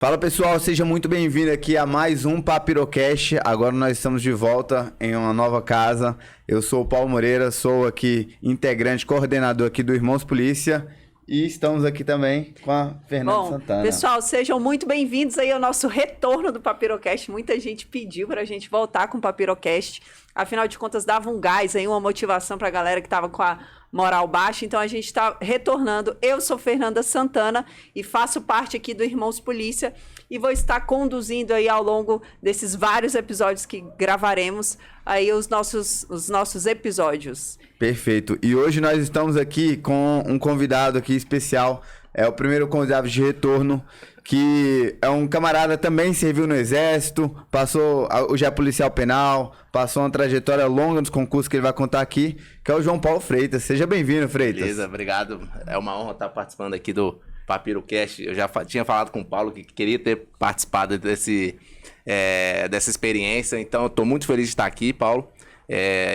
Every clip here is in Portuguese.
Fala pessoal, seja muito bem-vindo aqui a mais um Papirocast. Agora nós estamos de volta em uma nova casa. Eu sou o Paulo Moreira, sou aqui integrante, coordenador aqui do Irmãos Polícia. E estamos aqui também com a Fernanda Santana. Pessoal, sejam muito bem-vindos aí ao nosso retorno do Papirocast. Muita gente pediu pra gente voltar com o Papirocast. Afinal de contas, dava um gás aí, uma motivação pra galera que tava com a moral baixa. Então, a gente tá retornando. Eu sou Fernanda Santana e faço parte aqui do Irmãos Polícia. E vou estar conduzindo aí ao longo desses vários episódios que gravaremos aí os nossos episódios. Perfeito. E hoje nós estamos aqui com um convidado aqui especial. É o primeiro convidado de retorno, que é um camarada também, serviu no Exército, hoje é policial penal, passou uma trajetória longa nos concursos que ele vai contar aqui, que é o João Paulo Freitas. Seja bem-vindo, Freitas. Beleza, obrigado. É uma honra estar participando aqui do Papirocast. Eu já tinha falado com o Paulo que queria ter participado dessa experiência, então eu estou muito feliz de estar aqui, Paulo.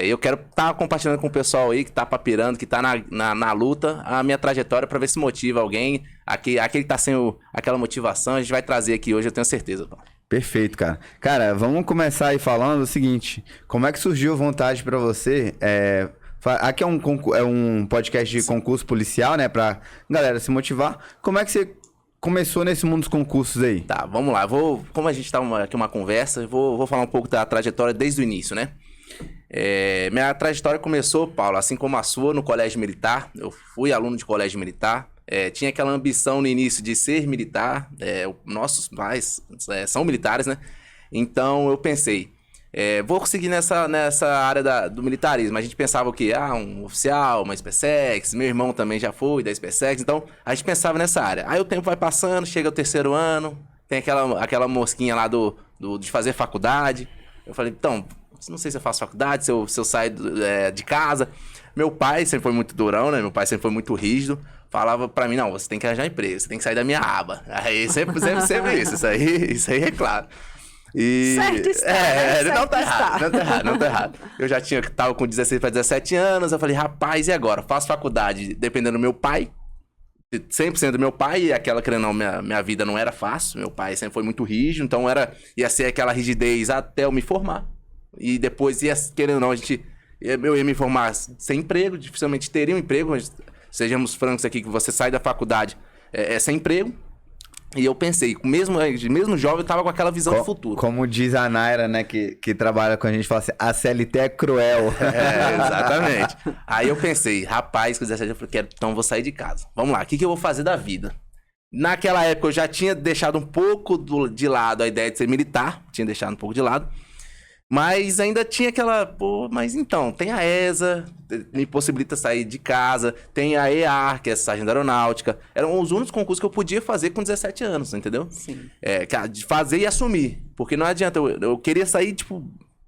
Eu quero estar compartilhando com o pessoal aí que está papirando, que está na luta, a minha trajetória para ver se motiva alguém, aquele que está sem aquela motivação, a gente vai trazer aqui hoje, eu tenho certeza, Paulo. Perfeito, cara. Cara, vamos começar aí falando o seguinte, como é que surgiu a vontade para você? Aqui é um podcast de concurso policial, né, pra galera se motivar. Como é que você começou nesse mundo dos concursos aí? Tá, vamos lá. Como a gente tá aqui uma conversa, vou falar um pouco da trajetória desde o início, né? Minha trajetória começou, Paulo, assim como a sua, no colégio militar. Eu fui aluno de colégio militar. Tinha aquela ambição no início de ser militar. Nossos pais são militares, né? Então eu pensei, vou seguir nessa área do militarismo. A gente pensava o quê? Um oficial, uma SpaceX. Meu irmão também já foi da SpaceX. Então a gente pensava nessa área. Aí o tempo vai passando, chega o terceiro ano, tem aquela mosquinha lá de fazer faculdade. Eu falei, então, não sei se eu faço faculdade, se eu saio de casa. Meu pai sempre foi muito durão, né? Meu pai sempre foi muito rígido. Falava pra mim, não, você tem que arranjar emprego, você tem que sair da minha aba. Aí sempre isso aí é claro. Certo está, não tá errado. Eu já tava com 16 para 17 anos, eu falei, rapaz, e agora? Faço faculdade dependendo do meu pai, 100% do meu pai, e aquela, querendo ou não, minha vida não era fácil, meu pai sempre foi muito rígido, então ia ser aquela rigidez até eu me formar. E depois, querendo ou não, eu ia me formar sem emprego, dificilmente teria um emprego. Sejamos francos aqui, que você sai da faculdade sem emprego. E eu pensei, mesmo jovem, eu tava com aquela visão do futuro. Como diz a Naira, né, que trabalha com a gente, fala assim, a CLT é cruel. Exatamente. Aí eu pensei, rapaz, com 17 eu falei, então vou sair de casa. Vamos lá, o que eu vou fazer da vida? Naquela época eu já tinha deixado um pouco de lado a ideia de ser militar, tinha deixado um pouco de lado. Mas ainda tinha mas então, tem a ESA, me possibilita sair de casa, tem a EAR, que é a Sargento da Aeronáutica. Eram os únicos concursos que eu podia fazer com 17 anos, entendeu? Sim. De fazer e assumir, porque não adianta, eu queria sair,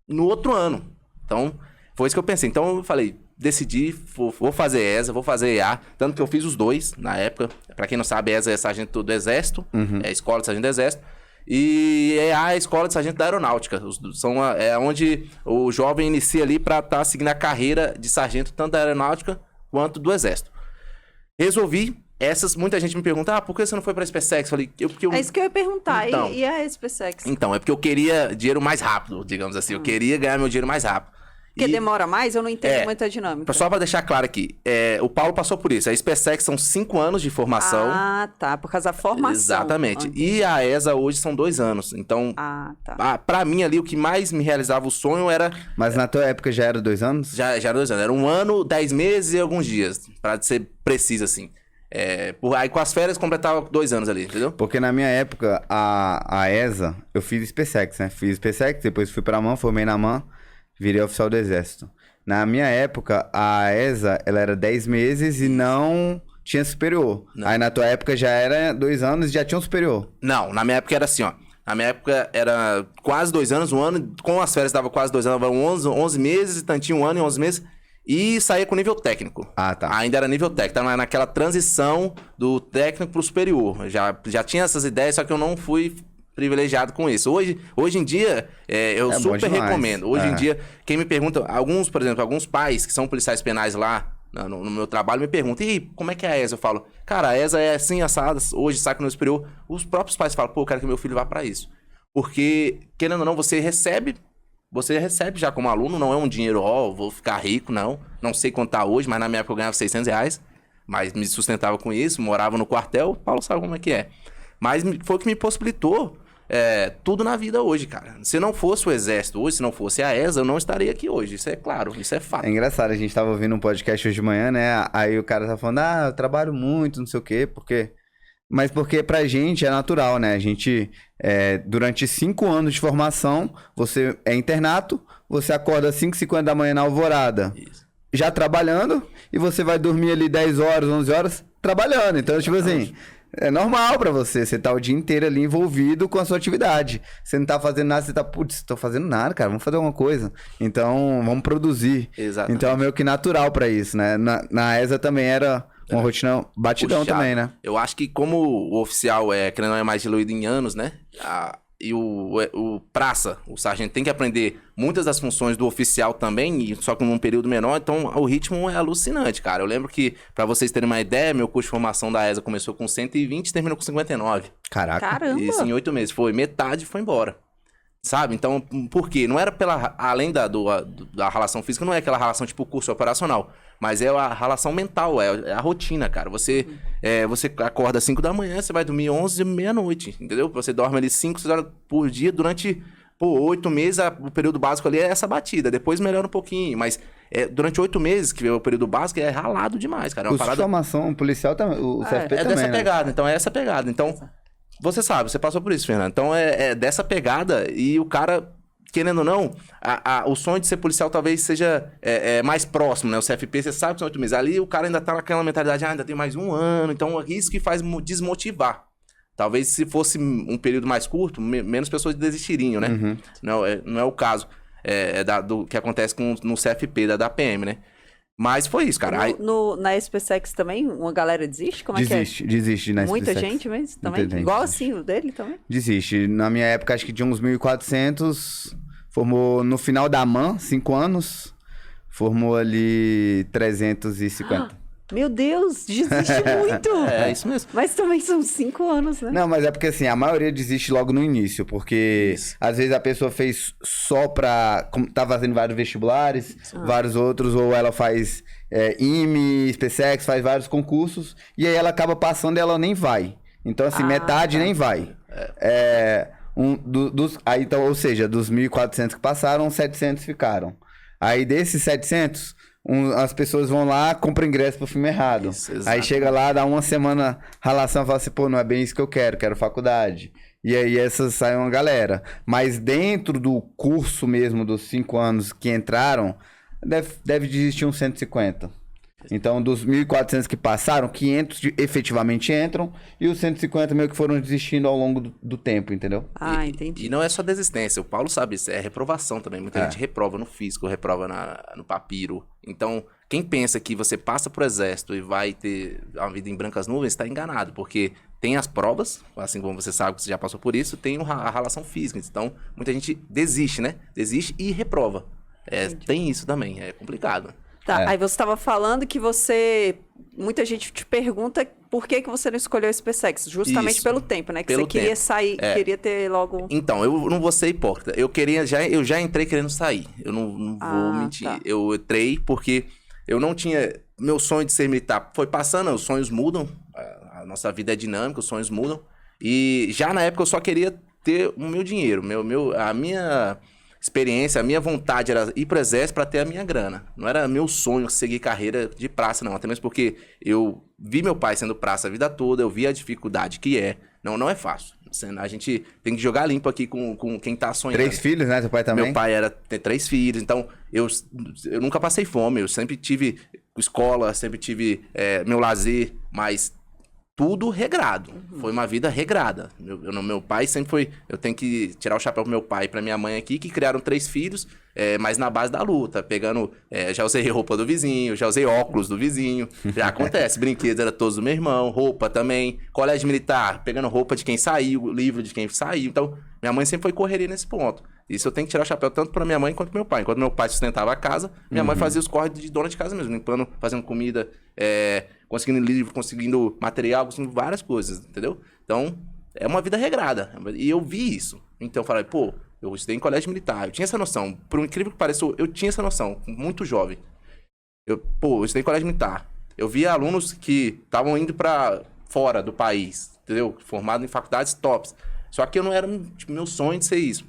no outro ano. Então, foi isso que eu pensei. Então, eu falei, decidi, vou fazer ESA, vou fazer EAR, tanto que eu fiz os dois na época. Pra quem não sabe, ESA é Sargento do Exército, é a Escola de Sargento do Exército. E é a Escola de Sargento da Aeronáutica. Onde o jovem inicia ali para estar seguindo a carreira de sargento, tanto da Aeronáutica quanto do Exército. Resolvi. Muita gente me pergunta, por que você não foi para a SpaceX? Falei, É isso que eu ia perguntar. Então, e a SpaceX? Então, é porque eu queria dinheiro mais rápido, digamos assim. Eu queria ganhar meu dinheiro mais rápido. Porque demora mais? Eu não entendo muito a dinâmica. Só para deixar claro aqui, o Paulo passou por isso. A SpaceX são 5 anos de formação. Ah, tá. Por causa da formação. Exatamente. E a ESA hoje são 2 anos. Então, tá. Pra mim ali, o que mais me realizava o sonho era... Mas na tua época já era 2 anos? Já era 2 anos. Era 1 ano, 10 meses e alguns dias. Pra ser preciso, assim. Aí com as férias completava 2 anos ali, entendeu? Porque na minha época, a ESA, eu fiz SpaceX, né? Fiz SpaceX, depois fui pra MAN, formei na MAN. Virei oficial do Exército. Na minha época, a ESA, ela era 10 meses e não tinha superior. Não. Aí na tua época já era 2 anos e já tinha um superior. Não, na minha época era assim, ó. Na minha época era quase 2 anos, 1 ano. Com as férias dava quase 2 anos, dava 11 meses, tantinho 1 ano e 11 meses. E saía com nível técnico. Ah, tá. Ainda era nível técnico. Tava naquela transição do técnico pro superior. Já tinha essas ideias, só que eu não fui privilegiado com isso. Hoje em dia, eu super recomendo. Hoje em dia, quem me pergunta, por exemplo, alguns pais que são policiais penais lá no meu trabalho me perguntam, e aí, como é que é a ESA? Eu falo, cara, a ESA é assim, assada, hoje sai no superior. Os próprios pais falam, pô, eu quero que meu filho vá pra isso. Porque, querendo ou não, você recebe já como aluno, não é um dinheiro, vou ficar rico, não. Não sei quanto tá hoje, mas na minha época eu ganhava R$600, mas me sustentava com isso, morava no quartel, o Paulo sabe como é que é. Mas foi o que me possibilitou tudo na vida hoje, cara. Se não fosse o Exército hoje, se não fosse a ESA, eu não estaria aqui hoje. Isso é claro, isso é fato. É engraçado, a gente tava ouvindo um podcast hoje de manhã, né? Aí o cara tá falando, eu trabalho muito, não sei o quê, porque... Mas porque pra gente é natural, né? A gente, durante 5 anos de formação, você é internato, você acorda às 5h50 da manhã na alvorada, Isso. já trabalhando, e você vai dormir ali 10 horas, 11 horas, trabalhando. Então, tipo assim... É normal pra você tá o dia inteiro ali envolvido com a sua atividade. Você não tá fazendo nada, você tá, putz, tô fazendo nada, cara, vamos fazer alguma coisa. Então, vamos produzir. Exatamente. Então é meio que natural pra isso, né? Na ESA também era uma rotina batidão Puxado. também, né? Eu acho que como o oficial querendo ou não, é mais diluído em anos, né? E o praça, o sargento, tem que aprender muitas das funções do oficial também, só que num período menor, então o ritmo é alucinante, cara. Eu lembro que, pra vocês terem uma ideia, meu curso de formação da ESA começou com 120 e terminou com 59. Caraca. Caramba! Isso em 8 meses. Metade foi embora. Sabe? Então, por quê? Não era além da relação física, não é aquela relação tipo curso operacional, mas é a relação mental, é a rotina, cara. Você acorda às 5 da manhã, você vai dormir 11 meia-noite, entendeu? Você dorme ali 5, 6 horas por dia durante 8 meses, o período básico ali é essa batida, depois melhora um pouquinho, mas durante 8 meses, que é o período básico, é ralado demais, cara. É uma Curso de formação policial também, o CFP também, dessa né? pegada, então é essa pegada. Então, você sabe, você passou por isso, Fernando. Então é dessa pegada e o cara, querendo ou não, o sonho de ser policial talvez seja mais próximo, né? O CFP, você sabe que são 8 meses. Ali o cara ainda tá naquela mentalidade, ainda tem mais 1 ano. Então isso que faz desmotivar. Talvez se fosse um período mais curto, menos pessoas desistiriam, né? Uhum. Não é o caso do que acontece no CFP, da PM, né? Mas foi isso, cara. Na SpaceX também, uma galera desiste? Como Desiste na Muita SpaceX. gente mesmo também? Muita gente Igual desiste. assim o dele também? Desiste. Na minha época, acho que de uns 1.400, formou no final da AMAN, 5 anos, formou ali 350. Meu Deus, desiste muito! É isso mesmo. Mas também são 5 anos, né? Não, mas é porque assim, a maioria desiste logo no início, porque às vezes a pessoa fez só tá fazendo vários vestibulares, vários outros, ou ela faz IME, SpaceX, faz vários concursos, e aí ela acaba passando e ela nem vai. Então assim, metade nem vai. Aí, então, ou seja, dos 1.400 que passaram, 700 ficaram. Aí desses 700... as pessoas vão lá, compram ingresso pro filme errado. Isso, aí chega lá, dá uma semana, ralação, fala assim, pô, não é bem isso que eu quero faculdade. E aí essas saem uma galera. Mas dentro do curso mesmo, dos 5 anos que entraram, deve desistir uns 150. Então, dos 1.400 que passaram, 500 efetivamente entram e os 150 meio que foram desistindo ao longo do tempo, entendeu? Entendi. E não é só desistência, o Paulo sabe isso, é reprovação também. Muita gente reprova no físico, reprova no papiro. Então, quem pensa que você passa pro exército e vai ter a vida em brancas nuvens, está enganado, porque tem as provas, assim como você sabe que você já passou por isso, tem a relação física. Então, muita gente desiste, né? Desiste e reprova. Tem isso também, é complicado. Tá, aí você estava falando que muita gente te pergunta por que você não escolheu o SpaceX, justamente Isso. pelo tempo, né? Que Pelo você queria tempo. sair, queria ter logo... Então, eu não vou ser hipócrita. Eu já entrei querendo sair. Eu não vou mentir. Tá. Eu entrei porque eu não tinha... Meu sonho de ser militar foi passando, os sonhos mudam. A nossa vida é dinâmica, os sonhos mudam. E já na época eu só queria ter o meu dinheiro. A minha experiência, a minha vontade era ir pro exército para ter a minha grana. Não era meu sonho seguir carreira de praça, não. Até mesmo porque eu vi meu pai sendo praça a vida toda, eu vi a dificuldade que é. Não é fácil. A gente tem que jogar limpo aqui com quem tá sonhando. 3 filhos, né? Seu pai também? Meu pai tem 3 filhos, então eu nunca passei fome. Eu sempre tive escola, sempre tive meu lazer, mas tudo regrado. Foi uma vida regrada. Meu pai sempre foi... Eu tenho que tirar o chapéu pro meu pai e pra minha mãe aqui, que criaram 3 filhos, mas na base da luta. Pegando... já usei roupa do vizinho, já usei óculos do vizinho. Já acontece. Brinquedos era todos do meu irmão, roupa também. Colégio militar, pegando roupa de quem saiu, livro de quem saiu. Então, minha mãe sempre foi correria nesse ponto. Isso eu tenho que tirar o chapéu tanto pra minha mãe quanto pro meu pai. Enquanto meu pai sustentava a casa, minha mãe fazia os corres de dona de casa mesmo, limpando, fazendo comida, conseguindo livro, conseguindo material, conseguindo várias coisas, entendeu? Então, é uma vida regrada. E eu vi isso. Então eu falei, pô, eu estudei em colégio militar, eu tinha essa noção. Por incrível que pareça, eu tinha essa noção, muito jovem. Eu estudei em colégio militar. Eu via alunos que estavam indo pra fora do país, entendeu? Formados em faculdades tops. Só que eu não era, tipo, meu sonho de ser isso.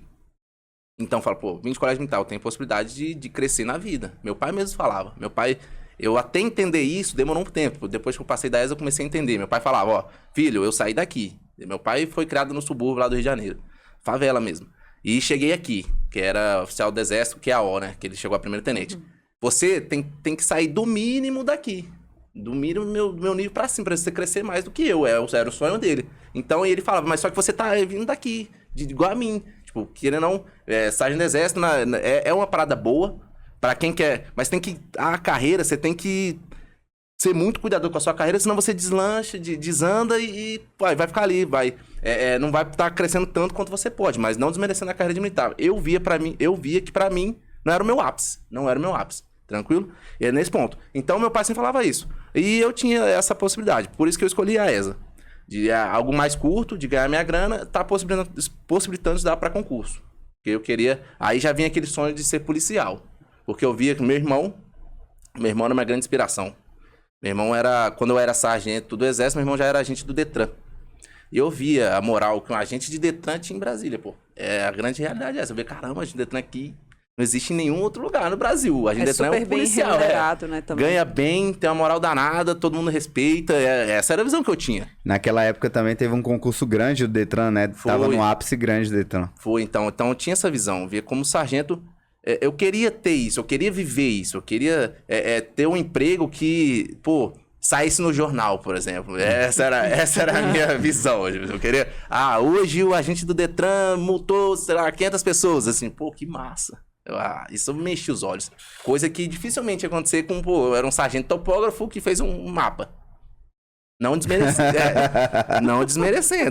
Então, eu falo, pô, vim de colégio militar, eu tenho possibilidade de crescer na vida. Meu pai mesmo falava. Meu pai, eu até entender isso, demorou um tempo. Depois que eu passei da ESA, eu comecei a entender. Meu pai falava, ó, filho, eu saí daqui. Meu pai foi criado no subúrbio lá do Rio de Janeiro. Favela mesmo. E cheguei aqui, que era oficial do Exército, que é a O, né? Que ele chegou a primeiro tenente. Você tem que sair do mínimo daqui. Do mínimo meu nível pra cima, pra você crescer mais do que eu. Era o sonho dele. Então, ele falava, mas só que você tá vindo daqui, igual a mim. Tipo, querendo ou não, sargento do Exército é uma parada boa pra quem quer. Mas tem que. A carreira, você tem que ser muito cuidadoso com a sua carreira, senão você deslancha, desanda e vai ficar ali, não vai estar crescendo tanto quanto você pode, mas não desmerecendo a carreira de militar. Eu via que pra mim não era o meu ápice. Não era o meu ápice. Tranquilo? E é nesse ponto. Então, meu pai sempre falava isso. E eu tinha essa possibilidade. Por isso que eu escolhi a ESA. De algo mais curto, de ganhar minha grana, tá possibilitando de dar para concurso. Porque eu queria... Aí já vinha aquele sonho de ser policial. Porque eu via que meu irmão era uma grande inspiração. Meu irmão era... Quando eu era sargento do Exército, meu irmão já era agente do Detran. E eu via a moral que um agente de Detran tinha em Brasília, pô. A grande realidade é essa. Eu via, caramba, agente de Detran aqui... Não existe em nenhum outro lugar no Brasil. A gente Detran é um policial. Bem remunerado, né, também. Ganha bem, tem uma moral danada, todo mundo respeita. Essa era a visão que eu tinha. Naquela época também teve um concurso grande do Detran, né? Tava no ápice grande do Detran. Foi, então eu tinha essa visão. Eu via como sargento, eu queria ter isso, eu queria viver isso, eu queria ter um emprego que, pô, saísse no jornal, por exemplo. Essa era a minha visão. Eu queria... hoje o agente do Detran multou, sei lá, 500 pessoas. Assim, pô, que massa. Isso me enchia os olhos. Coisa que dificilmente ia acontecer com... Pô, eu era um sargento topógrafo que fez um mapa. Não desmerecendo.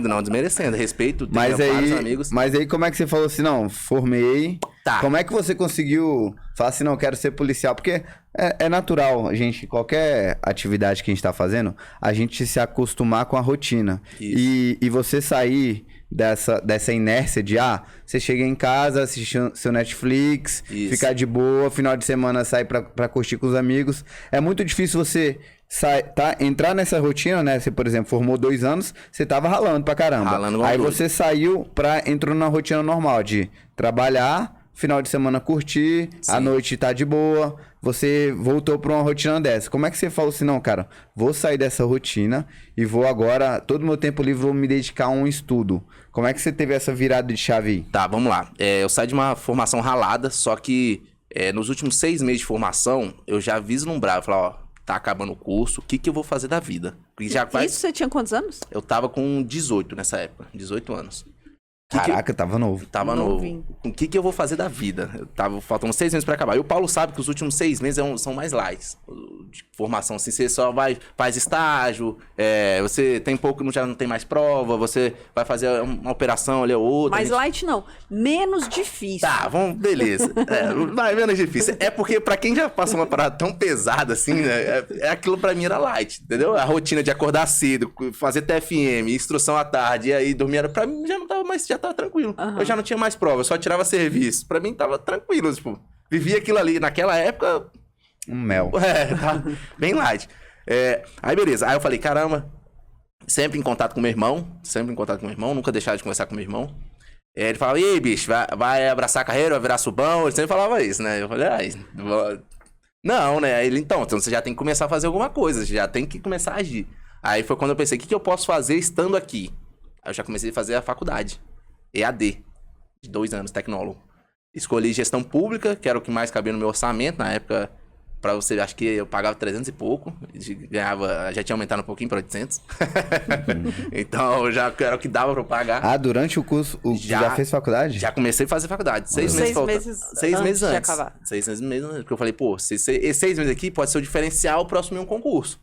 Não desmerecendo. Respeito, tenho vários amigos. Mas aí como é que você falou assim, não, formei... Tá. Como é que você conseguiu falar assim, não, quero ser policial? Porque é natural, gente, qualquer atividade que a gente tá fazendo, a gente se acostumar com a rotina. E você sair... Dessa inércia de, você chega em casa, assiste seu Netflix, ficar de boa, final de semana sair pra curtir com os amigos. É muito difícil você entrar nessa rotina, né? Você, por exemplo, formou 2 anos, você tava ralando pra caramba. Aí você saiu entrou na rotina normal de trabalhar, final de semana curtir, à noite tá de boa. Você voltou pra uma rotina dessa. Como é que você falou assim, não, cara, vou sair dessa rotina e vou agora, todo o meu tempo livre, vou me dedicar a um estudo. Como é que você teve essa virada de chave aí? Tá, vamos lá. Eu saí de uma formação ralada, só que nos últimos 6 meses de formação, eu já vislumbrava, falava, tá acabando o curso, o que eu vou fazer da vida? Porque Isso você tinha quantos anos? Eu tava com 18 nessa época, 18 anos. Caraca, tava novo. Tava novo. O que eu vou fazer da vida? Tava faltando 6 meses pra acabar. E o Paulo sabe que os últimos 6 meses são mais light. De formação, assim, você só faz estágio, você tem pouco, já não tem mais prova, você vai fazer uma operação ali ou outra. Mais light não, menos difícil. Tá, beleza. Menos difícil. É porque pra quem já passou uma parada tão pesada assim, né, aquilo pra mim era light, entendeu? A rotina de acordar cedo, fazer TFM, instrução à tarde, e aí dormir, pra mim já não tava mais, já tava tranquilo. Eu já não tinha mais prova, eu só tirava serviço. Pra mim tava tranquilo, tipo, vivia aquilo ali. Naquela época... Um mel. Tá bem light. Aí beleza, aí eu falei, caramba, sempre em contato com meu irmão, nunca deixava de conversar com meu irmão. Ele falava, e aí, bicho, vai abraçar a carreira, vai virar subão? Ele sempre falava isso, né? Eu falei, não, né? Aí ele, então você já tem que começar a fazer alguma coisa, você já tem que começar a agir. Aí foi quando eu pensei, o que eu posso fazer estando aqui? Aí eu já comecei a fazer a faculdade, EAD, de 2 anos, tecnólogo. Escolhi gestão pública, que era o que mais cabia no meu orçamento, na época... Pra você, acho que eu pagava 300 e pouco, já tinha aumentado um pouquinho para 800. Então, já era o que dava para eu pagar. Durante o curso, já fez faculdade? Já comecei a fazer faculdade. 6 meses antes. 6 meses antes. 6 meses antes. Porque eu falei, pô, esses 6 meses aqui pode ser o diferencial próximo de um concurso.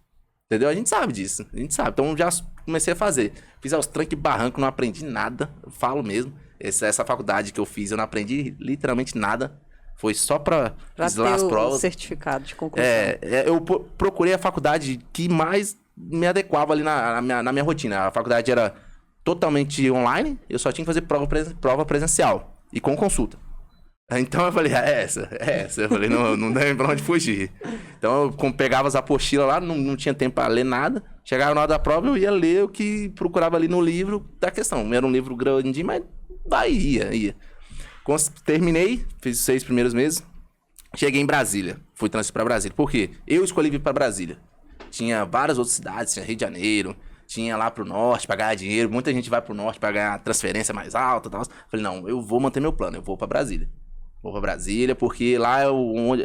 Entendeu? A gente sabe disso. A gente sabe. Então, já comecei a fazer. Fiz aos trancos e barrancos, não aprendi nada. Eu falo mesmo. Essa faculdade que eu fiz, eu não aprendi literalmente nada. Foi só pra ter lá as provas. o certificado de conclusão. Eu procurei a faculdade que mais me adequava ali na minha rotina. A faculdade era totalmente online, eu só tinha que fazer prova presencial e com consulta. Então eu falei, é essa. Eu falei, não tem pra onde fugir. Então eu pegava as apostilas lá, não tinha tempo pra ler nada. Chegava na hora da prova, eu ia ler o que procurava ali no livro da questão. Era um livro grandinho, mas ia. Terminei, fiz os 6 primeiros meses. Cheguei em Brasília, fui transferido pra Brasília. Por quê? Eu escolhi vir pra Brasília. Tinha várias outras cidades, tinha Rio de Janeiro, tinha lá pro norte pra ganhar dinheiro. Muita gente vai pro norte pra ganhar transferência mais alta e tal. Falei, não, eu vou manter meu plano, eu vou pra Brasília. Vou pra Brasília, porque lá é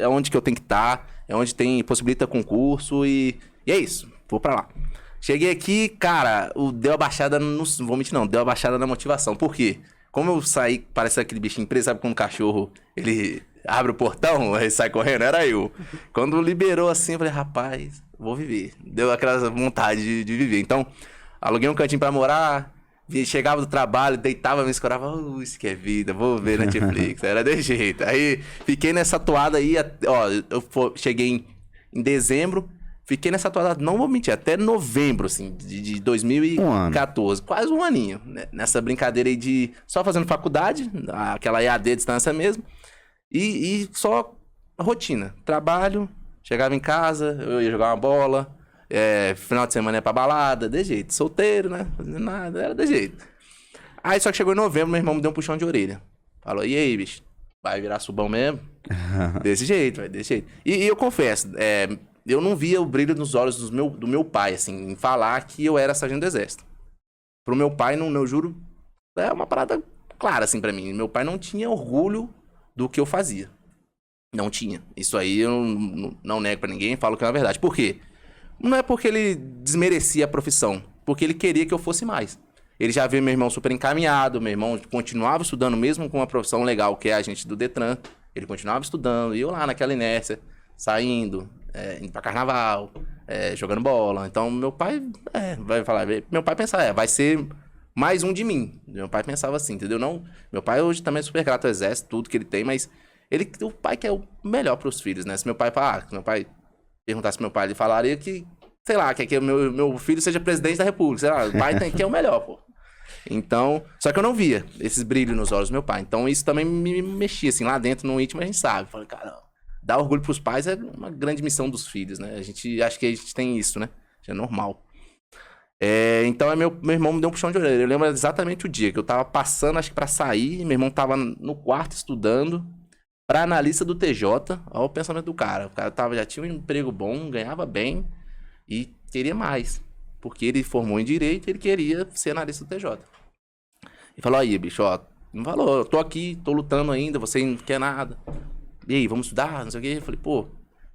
onde que eu tenho que estar, é onde possibilita concurso e é isso, vou pra lá. Cheguei aqui, cara, deu a baixada, não vou mentir não, deu a baixada na motivação. Por quê? Como eu saí, parece aquele bichinho preso, sabe quando o cachorro, ele abre o portão, aí sai correndo, era eu. Quando liberou assim, eu falei, rapaz, vou viver. Deu aquela vontade de viver. Então, aluguei um cantinho pra morar, chegava do trabalho, deitava, me escorava, isso que é vida, vou ver Netflix, era desse jeito. Aí, fiquei nessa toada aí, eu cheguei em dezembro, fiquei nessa toada, não vou mentir, até novembro, assim, de 2014, quase um aninho, né? Nessa brincadeira aí de só fazendo faculdade, aquela EAD à distância mesmo, e só rotina, trabalho, chegava em casa, eu ia jogar uma bola, final de semana ia pra balada, de jeito, solteiro, né, fazendo nada, era de jeito. Aí só que chegou em novembro, meu irmão me deu um puxão de orelha, falou, e aí, bicho, vai virar subão mesmo? Desse jeito, desse jeito. E eu confesso, eu não via o brilho nos olhos do meu pai, assim, em falar que eu era sargento do exército. Pro meu pai, não, eu juro, é uma parada clara, assim, pra mim. Meu pai não tinha orgulho do que eu fazia. Não tinha. Isso aí eu não nego pra ninguém, falo que é a verdade. Por quê? Não é porque ele desmerecia a profissão, porque ele queria que eu fosse mais. Ele já via meu irmão super encaminhado, meu irmão continuava estudando mesmo com uma profissão legal, que é a gente do Detran. Ele continuava estudando, e eu lá naquela inércia, saindo, indo pra carnaval, jogando bola. Então, meu pai, vai falar, meu pai pensava, vai ser mais um de mim. Meu pai pensava assim, entendeu? Não, meu pai hoje também é super grato ao exército, tudo que ele tem, mas o pai quer o melhor pros filhos, né? Se meu pai perguntasse pro meu pai, ele falaria que, sei lá, quer que o meu filho seja presidente da república, sei lá, o pai quer o melhor, pô. Então, só que eu não via esses brilhos nos olhos do meu pai. Então, isso também me mexia, assim, lá dentro, no íntimo, a gente sabe. Falei, cara, dar orgulho pros pais é uma grande missão dos filhos, né? Acho que a gente tem isso, né? É normal. Então, meu irmão me deu um puxão de orelha. Eu lembro exatamente o dia que eu tava passando, acho que pra sair, meu irmão tava no quarto estudando pra analista do TJ. Olha o pensamento do cara. O cara já tinha um emprego bom, ganhava bem e queria mais. Porque ele formou em Direito e ele queria ser analista do TJ. E falou, aí, bicho, não falou, eu tô aqui, tô lutando ainda, você não quer nada. E aí, vamos estudar, não sei o quê. Eu falei, pô,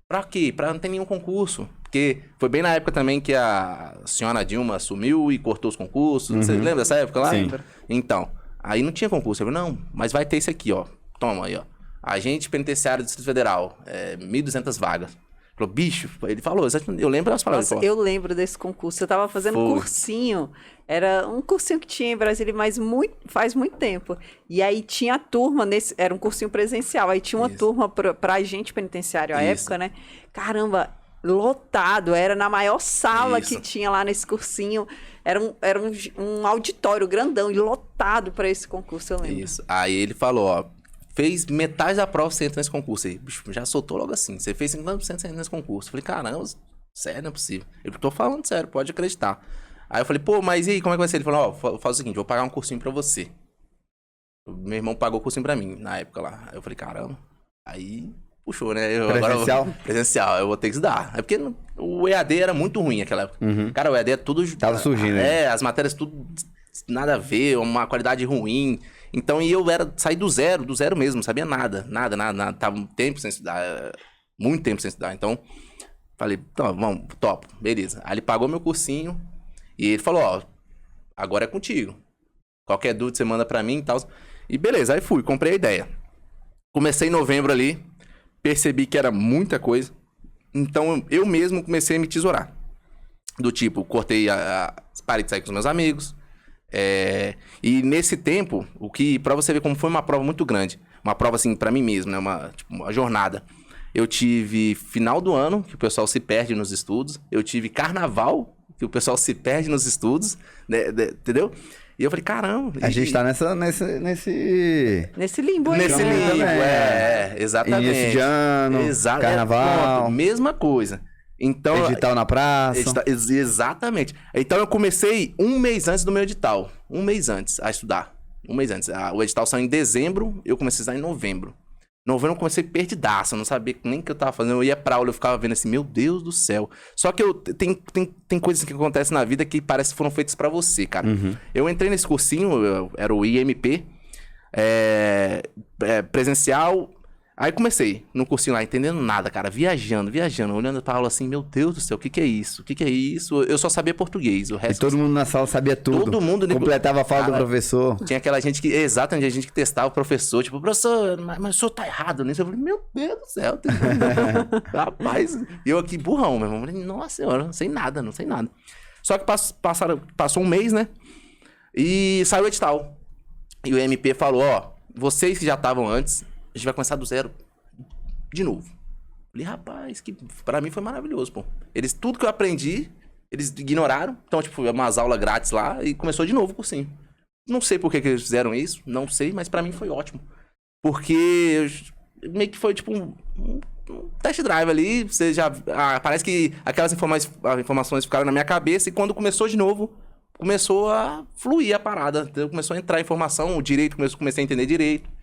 pra quê? Não ter nenhum concurso. Porque foi bem na época também que a senhora Dilma assumiu e cortou os concursos. Uhum. Você lembra dessa época lá? Sim. Então, aí não tinha concurso. Eu falei, não, mas vai ter esse aqui, ó. Toma aí, ó. Agente penitenciário do Distrito Federal, 1.200 vagas. Falou, bicho, ele falou, eu lembro das palavras. Nossa, eu lembro desse concurso, eu tava fazendo cursinho, era um cursinho que tinha em Brasília, mas faz muito tempo. E aí tinha a turma, era um cursinho presencial, aí tinha uma turma pra agente penitenciário à época, né? Caramba, lotado, era na maior sala que tinha lá nesse cursinho, era um auditório grandão e lotado pra esse concurso, eu lembro. Isso, aí ele falou, ó, fez metade da prova, você entra nesse concurso aí. Bicho, já soltou logo assim. Você fez 50% você entra nesse concurso. Eu falei, caramba, sério, não é possível. Eu tô falando sério, pode acreditar. Aí eu falei, pô, mas e aí, como é que vai ser? Ele falou, ó, faz o seguinte, vou pagar um cursinho pra você. Meu irmão pagou o cursinho pra mim, na época lá. Aí eu falei, caramba. Aí puxou, né? Presencial? Presencial, eu vou ter que estudar. É porque o EAD era muito ruim naquela época. Uhum. Cara, o EAD é tudo... Tava surgindo, né? As matérias tudo nada a ver, uma qualidade ruim... Então, e eu saí do zero mesmo, não sabia nada. Tava um tempo sem estudar, muito tempo sem estudar. Então, falei, então, vamos, topo, beleza. Aí ele pagou meu cursinho e ele falou, ó, agora é contigo. Qualquer dúvida você manda pra mim e tal. E beleza, aí fui, comprei a ideia. Comecei em novembro ali, percebi que era muita coisa. Então, eu mesmo comecei a me tesourar. Do tipo, cortei, parei de sair com os meus amigos. E nesse tempo, pra você ver como foi uma prova muito grande, uma prova assim pra mim mesmo, né? Uma jornada. Eu tive final do ano, que o pessoal se perde nos estudos. Eu tive carnaval, que o pessoal se perde nos estudos, né? Entendeu? E eu falei, caramba. A gente tá nesse limbo aí. Nesse né? limbo, exatamente. Início de ano, carnaval. Pronto, mesma coisa. Então, edital na praça. Exatamente. Então eu comecei um mês antes do meu edital. Um mês antes a estudar. Um mês antes. O edital saiu em dezembro, eu comecei a estudar em novembro. Novembro eu comecei perdidaço, eu não sabia nem o que eu tava fazendo. Eu ia pra aula, eu ficava vendo assim, meu Deus do céu. Só que tem coisas que acontecem na vida que parece que foram feitas pra você, cara. Eu entrei nesse cursinho, era o IMP, presencial. Aí comecei no cursinho lá, entendendo nada, cara, viajando, olhando pra aula assim, meu Deus do céu, o que é isso? O que é isso? Eu só sabia português, o resto... E todo mundo na sala sabia tudo. Todo mundo... Completava a fala do professor. Tinha aquela gente que... Exatamente, a gente que testava o professor, tipo, professor, mas o senhor tá errado nisso. Eu falei, meu Deus do céu. Rapaz, eu aqui burrão, meu irmão. Eu falei, nossa senhora, não sei nada. Só que passou um mês, né? E saiu o edital. E o MP falou, ó, vocês que já estavam antes... A gente vai começar do zero de novo. Falei, rapaz, que pra mim foi maravilhoso, pô. Tudo que eu aprendi, eles ignoraram. Então, tipo, umas aulas grátis lá e começou de novo o cursinho. Não sei por que eles fizeram isso, não sei, mas pra mim foi ótimo. Porque meio que foi, tipo, um test drive ali. Você já... parece que aquelas informações ficaram na minha cabeça e quando começou de novo, começou a fluir a parada. Então, começou a entrar informação, o direito, comecei a entender direito.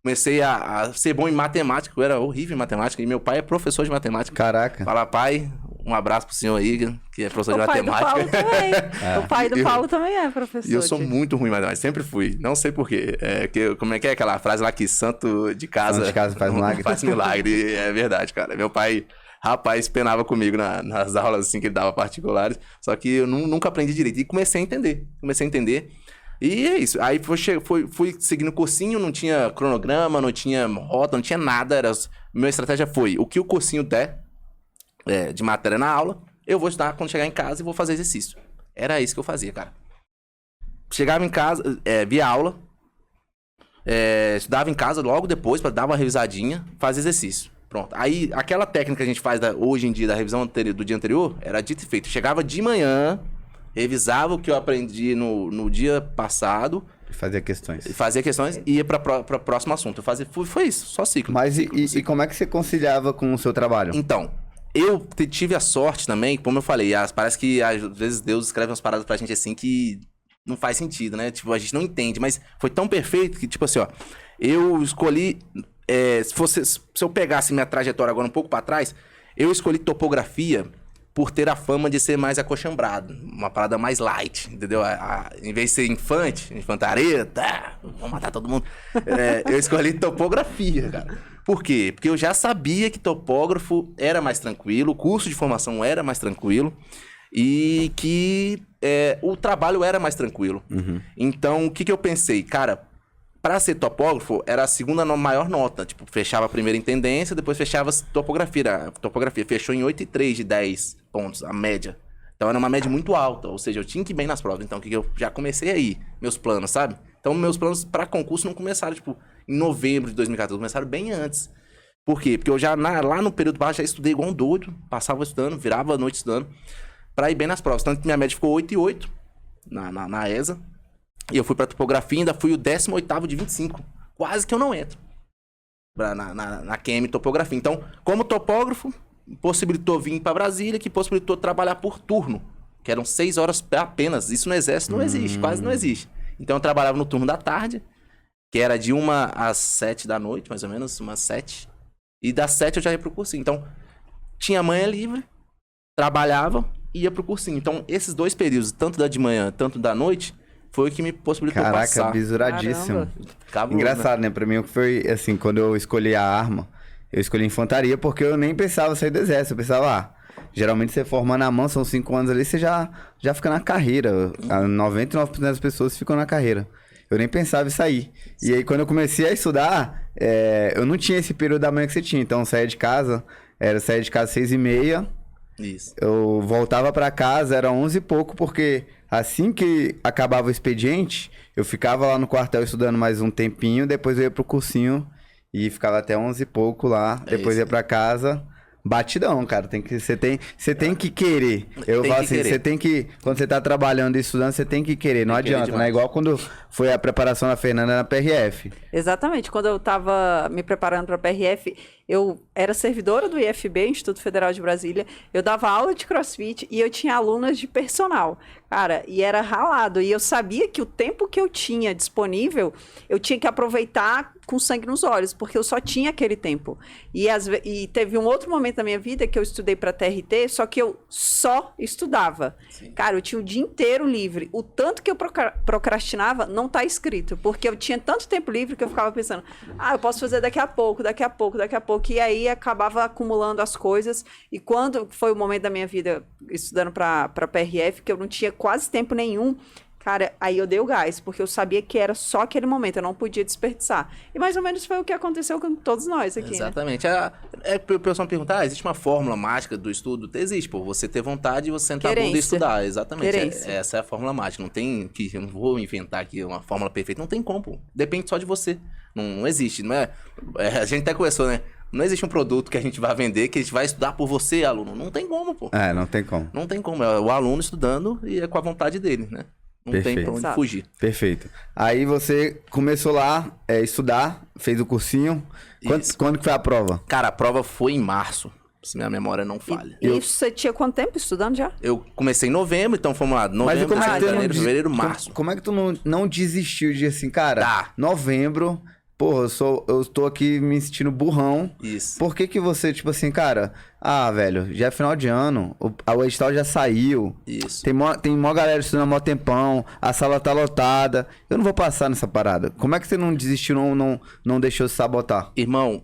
Comecei a ser bom em matemática, eu era horrível em matemática, e meu pai é professor de matemática. Caraca. Fala, pai, um abraço pro senhor aí, que é professor de matemática. O pai do Paulo também. O pai do Paulo também é professor. E eu sou muito ruim em matemática, sempre fui, não sei porquê. Como é que é aquela frase lá que santo de casa faz milagre. Faz milagre, é verdade, cara. Meu pai, rapaz, penava comigo nas aulas assim que ele dava particulares, só que eu nunca aprendi direito. E comecei a entender. E é isso. Aí fui seguindo o cursinho, não tinha cronograma, não tinha rota, não tinha nada. Minha estratégia foi, o que o cursinho der de matéria na aula, eu vou estudar quando chegar em casa e vou fazer exercício. Era isso que eu fazia, cara. Chegava em casa, via aula, estudava em casa logo depois, para dar uma revisadinha, fazer exercício. Pronto. Aí, aquela técnica que a gente faz hoje em dia, da revisão do dia anterior, era dito e feito. Chegava de manhã... Revisava o que eu aprendi no dia passado. Fazia questões. E ia para o próximo assunto. Foi isso, só ciclo. Mas ciclo. E como é que você conciliava com o seu trabalho? Então, eu tive a sorte também, como eu falei, parece que às vezes Deus escreve umas paradas pra gente assim que não faz sentido, né? Tipo, a gente não entende, mas foi tão perfeito que, tipo assim, ó, eu escolhi... se eu pegasse minha trajetória agora um pouco para trás, eu escolhi topografia... por ter a fama de ser mais acochambrado, uma parada mais light, entendeu? Em vez de ser infantaria, vamos matar todo mundo, eu escolhi topografia, cara. Por quê? Porque eu já sabia que topógrafo era mais tranquilo, o curso de formação era mais tranquilo e que o trabalho era mais tranquilo. Então, o que eu pensei? Cara, para ser topógrafo, era a segunda maior nota. Tipo, fechava a primeira em tendência, depois fechava a topografia. A topografia fechou em 8,3 de 10 pontos, a média. Então, era uma média muito alta. Ou seja, eu tinha que ir bem nas provas. Então, o que eu já comecei aí? Meus planos, sabe? Então, meus planos para concurso não começaram, tipo, em novembro de 2014. Começaram bem antes. Por quê? Porque eu já, lá no período baixo, já estudei igual um doido. Passava estudando, virava a noite estudando. Para ir bem nas provas. Tanto que minha média ficou 8,8 na ESA. E eu fui pra topografia e ainda fui o 18º de 25. Quase que eu não entro na QM topografia. Então, como topógrafo, possibilitou vir pra Brasília, que possibilitou trabalhar por turno. Que eram 6 horas apenas. Isso no Exército não existe, quase não existe. Então, eu trabalhava no turno da tarde, que era de 1 às 7 da noite, mais ou menos, umas 7. E das 7 eu já ia pro cursinho. Então, tinha manhã livre, trabalhava e ia pro cursinho. Então, esses 2 períodos, tanto da de manhã, tanto da noite... foi o que me possibilitou passar. Caraca, bisuradíssimo. Cabuloso, engraçado, né? Pra mim, foi assim, quando eu escolhi a arma, eu escolhi infantaria porque eu nem pensava sair do exército. Eu pensava, geralmente você forma na mão, são 5 anos ali, você já fica na carreira. 99% das pessoas ficam na carreira. Eu nem pensava em sair. E aí, quando eu comecei a estudar, eu não tinha esse período da manhã que você tinha. Então, eu saía de casa, às 6h30. Isso. Eu voltava pra casa, era 11 e pouco, porque assim que acabava o expediente, eu ficava lá no quartel estudando mais um tempinho, depois eu ia pro cursinho e ficava até 11 e pouco lá, depois ia pra casa. Batidão, cara, você tem que querer. Eu falo assim, você tem que, quando você tá trabalhando e estudando, você tem que querer, não adianta, né? Igual quando foi a preparação da Fernanda na PRF. Exatamente, quando eu tava me preparando pra PRF, eu era servidora do IFB, Instituto Federal de Brasília, eu dava aula de CrossFit e eu tinha alunas de personal, cara, e era ralado, e eu sabia que o tempo que eu tinha disponível, eu tinha que aproveitar com sangue nos olhos, porque eu só tinha aquele tempo. E teve um outro momento da minha vida que eu estudei para TRT, só que eu só estudava. Sim. Cara, eu tinha o dia inteiro livre. O tanto que eu procrastinava não tá escrito, porque eu tinha tanto tempo livre que eu ficava pensando, eu posso fazer daqui a pouco, e aí acabava acumulando as coisas. E quando foi o momento da minha vida estudando para PRF, que eu não tinha quase tempo nenhum, cara, aí eu dei o gás, porque eu sabia que era só aquele momento, eu não podia desperdiçar. E mais ou menos foi o que aconteceu com todos nós aqui, exatamente. Né? O pessoal me pergunta, existe uma fórmula mágica do estudo? Existe, pô. Você ter vontade e você sentar a bunda e estudar. Exatamente. Essa é a fórmula mágica. Não tem que... Eu não vou inventar aqui uma fórmula perfeita. Não tem como, pô. Depende só de você. Não existe, não é... A gente até conversou, né? Não existe um produto que a gente vai vender que a gente vai estudar por você, aluno. Não tem como, pô. Não tem como. Não tem como. É o aluno estudando e é com a vontade dele, né? Não Perfeito. tem pra onde fugir. Perfeito. Aí você começou lá estudar, fez o cursinho. Quando que foi a prova? Cara, a prova foi em março, se minha memória não falha. E isso você tinha quanto tempo estudando já? Eu comecei em novembro, então fomos lá. Novembro, janeiro, fevereiro, março. Como é que tu não desistiu de assim, cara? Novembro... Porra, eu tô aqui me sentindo burrão. Isso. Por que você, tipo assim, cara... velho, já é final de ano, o edital já saiu. Isso. Tem mó galera estudando há mó tempão, a sala tá lotada. Eu não vou passar nessa parada. Como é que você não desistiu, não deixou se sabotar? Irmão,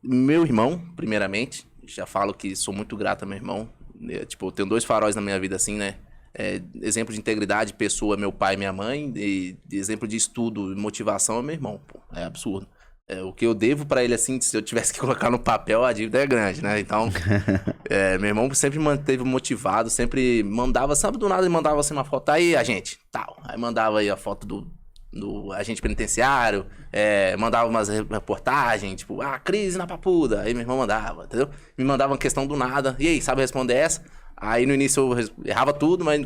meu irmão, primeiramente, já falo que sou muito grato ao meu irmão. Eu tenho 2 faróis na minha vida assim, né? Exemplo de integridade, pessoa, meu pai e minha mãe, e exemplo de estudo e motivação é meu irmão, pô, é absurdo. O que eu devo pra ele, assim, se eu tivesse que colocar no papel, a dívida é grande, né? Então, meu irmão sempre manteve motivado, sempre mandava, sabe, do nada ele mandava assim uma foto, aí, agente, tal. Aí mandava aí a foto do agente penitenciário, mandava umas reportagens, tipo, crise na Papuda. Aí meu irmão mandava, entendeu? Me mandava uma questão do nada, e aí, sabe responder essa? Aí no início eu errava tudo, mas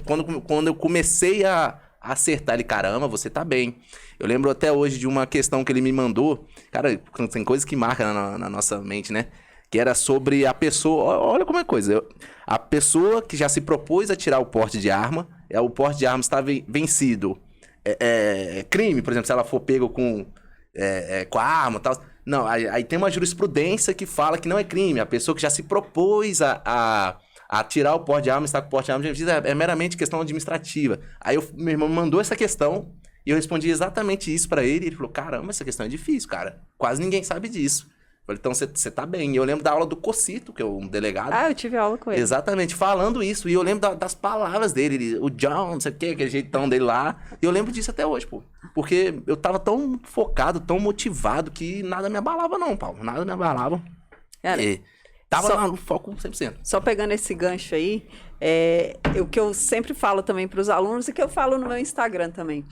quando eu comecei a acertar ele, caramba, você tá bem. Eu lembro até hoje de uma questão que ele me mandou, cara, tem coisas que marcam na nossa mente, né? Que era sobre a pessoa, olha como é coisa, a pessoa que já se propôs a tirar o porte de arma, o porte de arma está vencido. Crime, por exemplo, se ela for pego com a arma e tal. Não, aí tem uma jurisprudência que fala que não é crime, a pessoa que já se propôs a tirar o porte de arma, estar com o porte de arma, é meramente questão administrativa. Aí meu irmão me mandou essa questão e eu respondi exatamente isso pra ele. E ele falou, caramba, essa questão é difícil, cara. Quase ninguém sabe disso. Eu falei, então você tá bem. E eu lembro da aula do Cocito, que é um delegado. Eu tive aula com ele. Exatamente, falando isso. E eu lembro das palavras dele, o John, não sei o que, aquele jeitão dele lá. E eu lembro disso até hoje, pô. Porque eu tava tão focado, tão motivado, que nada me abalava não, Paulo. Nada me abalava. Cara, tava lá no foco 100%. Só pegando esse gancho aí, o que eu sempre falo também para os alunos e que eu falo no meu Instagram também.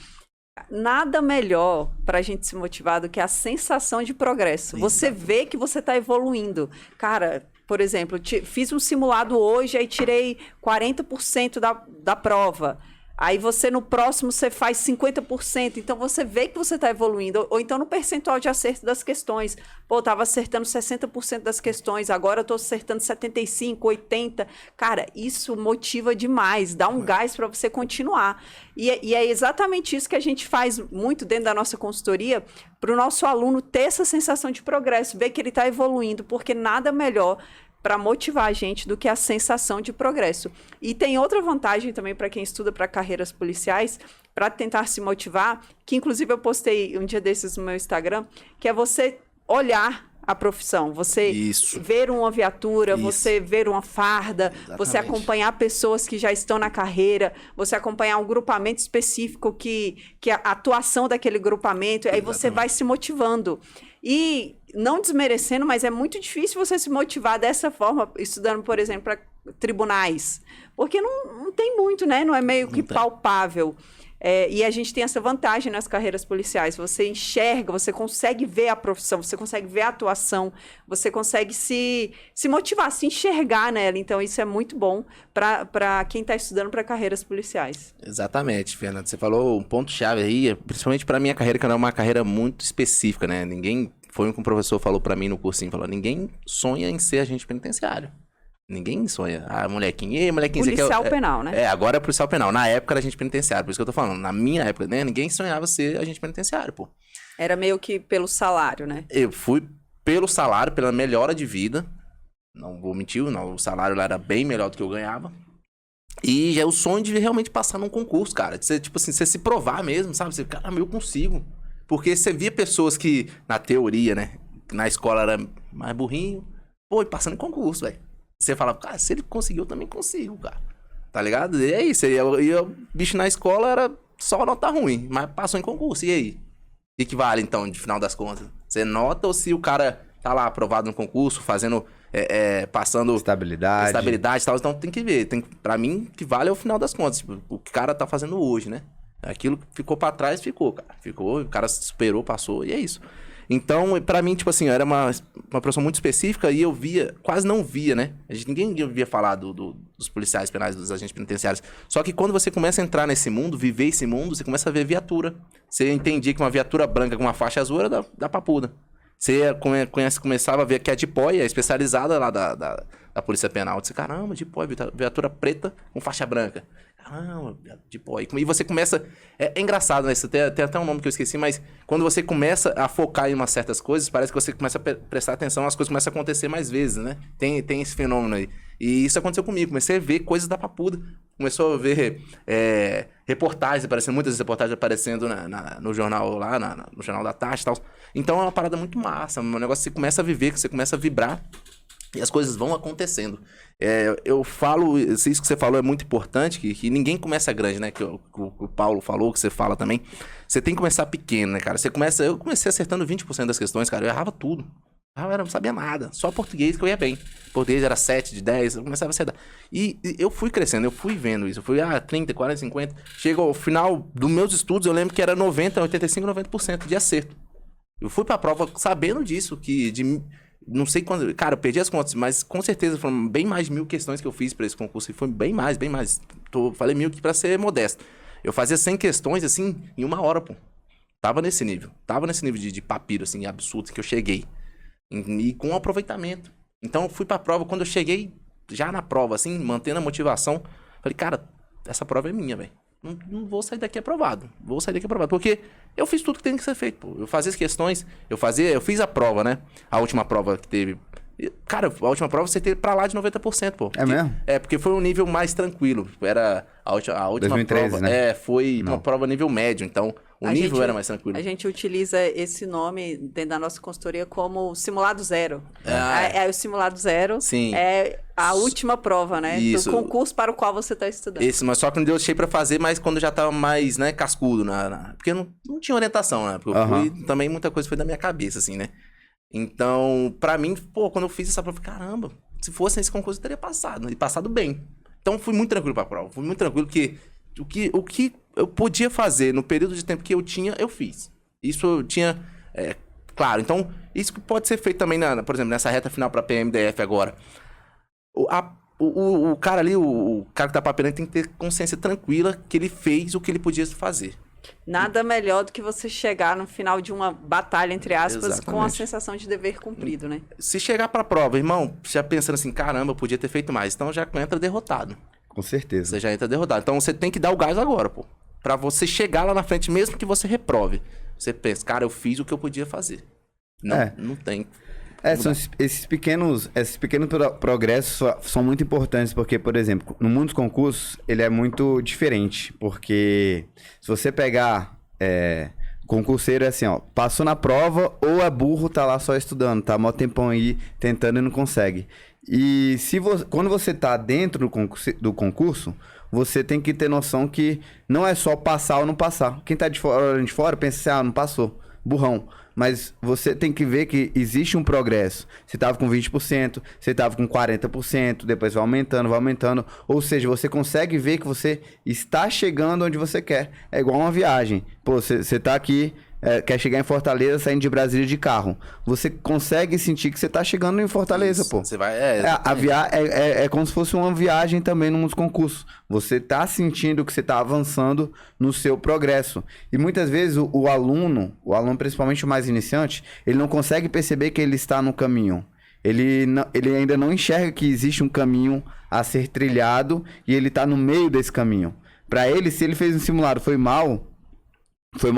Nada melhor para a gente se motivar do que a sensação de progresso. Você vê que você está evoluindo. Cara, por exemplo, fiz um simulado hoje, aí tirei 40% da prova. Aí você, no próximo, você faz 50%. Então, você vê que você está evoluindo. Ou então, no percentual de acerto das questões. Pô, eu estava acertando 60% das questões. Agora, eu estou acertando 75%, 80%. Cara, isso motiva demais. Dá um gás para você continuar. E é exatamente isso que a gente faz muito dentro da nossa consultoria, para o nosso aluno ter essa sensação de progresso, ver que ele está evoluindo. Porque nada melhor para motivar a gente do que a sensação de progresso. E tem outra vantagem também para quem estuda para carreiras policiais, para tentar se motivar, que inclusive eu postei um dia desses no meu Instagram, que é você olhar a profissão, você ver uma viatura, você ver uma farda, você acompanhar pessoas que já estão na carreira, você acompanhar um grupamento específico que a atuação daquele grupamento, aí você vai se motivando. E não desmerecendo, mas é muito difícil você se motivar dessa forma, estudando, por exemplo, para tribunais? Porque não tem muito, né? Não é meio que palpável. E a gente tem essa vantagem nas carreiras policiais. Você enxerga, você consegue ver a profissão, você consegue ver a atuação, você consegue se motivar, se enxergar nela. Então, isso é muito bom para quem está estudando para carreiras policiais. Exatamente, Fernando. Você falou um ponto-chave aí, principalmente para minha carreira, que não é uma carreira muito específica, né? Foi o que um professor falou para mim no cursinho, falou, ninguém sonha em ser agente penitenciário. Ninguém sonha. Ah, molequinho, Policial penal, né? Agora é policial penal. Na época era agente penitenciário, por isso que eu tô falando. Na minha época, né, ninguém sonhava ser agente penitenciário, pô. Era meio que pelo salário, né? Eu fui pelo salário, pela melhora de vida. Não vou mentir, não, o salário lá era bem melhor do que eu ganhava. E é o sonho de realmente passar num concurso, cara. De você, tipo assim, você se provar mesmo, sabe? Você, caramba, eu consigo. Porque você via pessoas que, na teoria, né, na escola era mais burrinho, pô, e passando em concurso, velho. Você fala, cara, se ele conseguiu, eu também consigo, cara. Tá ligado? E é isso. E o bicho na escola era só nota ruim, mas passou em concurso. E aí? O que vale, então, de final das contas? Você nota ou se o cara tá lá aprovado no concurso, fazendo, passando... Estabilidade e tal. Então tem que ver. Pra mim, o que vale é o final das contas. Tipo, o que o cara tá fazendo hoje, né? Aquilo que ficou pra trás, ficou, cara. Ficou, o cara superou, passou, e é isso. Então, pra mim, tipo assim, eu era uma profissão muito específica e eu via, quase não via, né? Ninguém ouvia falar dos policiais penais, dos agentes penitenciários. Só que quando você começa a entrar nesse mundo, viver esse mundo, você começa a ver viatura. Você entendia que uma viatura branca com uma faixa azul era da papuda. Você começava a ver que a DPOI é especializada lá da Polícia Penal. Você, caramba, DPOI, viatura preta com faixa branca. Caramba, DPOI. E você começa... É engraçado, né? Tem até um nome que eu esqueci, mas quando você começa a focar em umas certas coisas, parece que você começa a prestar atenção, as coisas começam a acontecer mais vezes, né? Tem esse fenômeno aí. E isso aconteceu comigo. Comecei a ver coisas da papuda. Começou a ver reportagens aparecendo, muitas reportagens aparecendo no jornal lá, no Jornal da Tarde e tal. Então é uma parada muito massa. Um negócio que você começa a viver, que você começa a vibrar. E as coisas vão acontecendo. Eu falo, isso que você falou é muito importante, que ninguém começa grande, né? Que o Paulo falou, que você fala também. Você tem que começar pequeno, né, cara? Eu comecei acertando 20% das questões, cara. Eu errava tudo. Eu não sabia nada. Só português que eu ia bem. Português era 7 de 10, eu começava a acertar. E eu fui crescendo, eu fui vendo isso. Eu fui 30, 40, 50. Chega ao final dos meus estudos, eu lembro que era 90, 85, 90% de acerto. Eu fui pra prova sabendo disso, não sei quando... Cara, eu perdi as contas, mas com certeza foram bem mais de 1000 questões que eu fiz pra esse concurso. E foi bem mais. Falei 1000 aqui pra ser modesto. Eu fazia 100 questões, assim, em 1 hora, pô. Tava nesse nível de papiro, assim, absurdo, que eu cheguei. E com aproveitamento. Então, eu fui pra prova. Quando eu cheguei, já na prova, assim, mantendo a motivação, falei, cara, essa prova é minha, velho. Não vou sair daqui aprovado. Porque eu fiz tudo que tem que ser feito, pô. Eu fazia as questões, eu fiz a prova, né? A última prova que teve. Cara, a última prova você teve pra lá de 90%, pô. É mesmo? Porque foi um nível mais tranquilo. Era a última 2013, prova. Né? Foi uma prova nível médio, então o nível era mais tranquilo. A gente utiliza esse nome dentro da nossa consultoria como simulado zero. O simulado zero. Sim. É a última prova, né? Isso. Do concurso para o qual você está estudando. Isso, mas só que não deu cheio pra fazer, mas quando já tava mais, né, cascudo. Porque não tinha orientação, né? Porque eu fui, também muita coisa foi da minha cabeça, assim, né? Então, pra mim, pô, quando eu fiz essa prova, caramba, se fosse esse concurso eu teria passado, e passado bem. Então, fui muito tranquilo pra prova, fui muito tranquilo, porque o que eu podia fazer no período de tempo que eu tinha, eu fiz. Isso eu tinha, claro. Então, isso que pode ser feito também, por exemplo, nessa reta final pra PMDF agora. O cara ali, o cara que tá papelando, tem que ter consciência tranquila que ele fez o que ele podia fazer. Nada melhor do que você chegar no final de uma batalha, entre aspas, Exatamente. Com a sensação de dever cumprido, né? Se chegar pra prova, irmão, já pensando assim, caramba, eu podia ter feito mais. Então já entra derrotado. Com certeza. Você já entra derrotado. Então você tem que dar o gás agora, pô. Pra você chegar lá na frente, mesmo que você reprove. Você pensa, cara, eu fiz o que eu podia fazer. Não tem. São esses pequenos progressos são muito importantes, porque, por exemplo, no mundo dos concursos, ele é muito diferente, porque se você pegar concurseiro, é assim, ó, passou na prova, ou é burro, tá lá só estudando, tá mó tempão aí, tentando e não consegue. E quando você tá dentro do concurso, você tem que ter noção que não é só passar ou não passar. Quem tá olhando de fora pensa assim, não passou. burrão. Mas você tem que ver que existe um progresso. Você estava com 20%, você estava com 40%, depois vai aumentando. Ou seja, você consegue ver que você está chegando onde você quer. É igual uma viagem. Pô, você está aqui, quer chegar em Fortaleza saindo de Brasília de carro. Você consegue sentir que você está chegando em Fortaleza, Isso, pô. Você vai... É como se fosse uma viagem também nos concursos. Você está sentindo que você está avançando no seu progresso. E muitas vezes o aluno principalmente o mais iniciante, ele não consegue perceber que ele está no caminho. Ele ainda não enxerga que existe um caminho a ser trilhado e ele está no meio desse caminho. Para ele, se ele fez um simulado, foi mal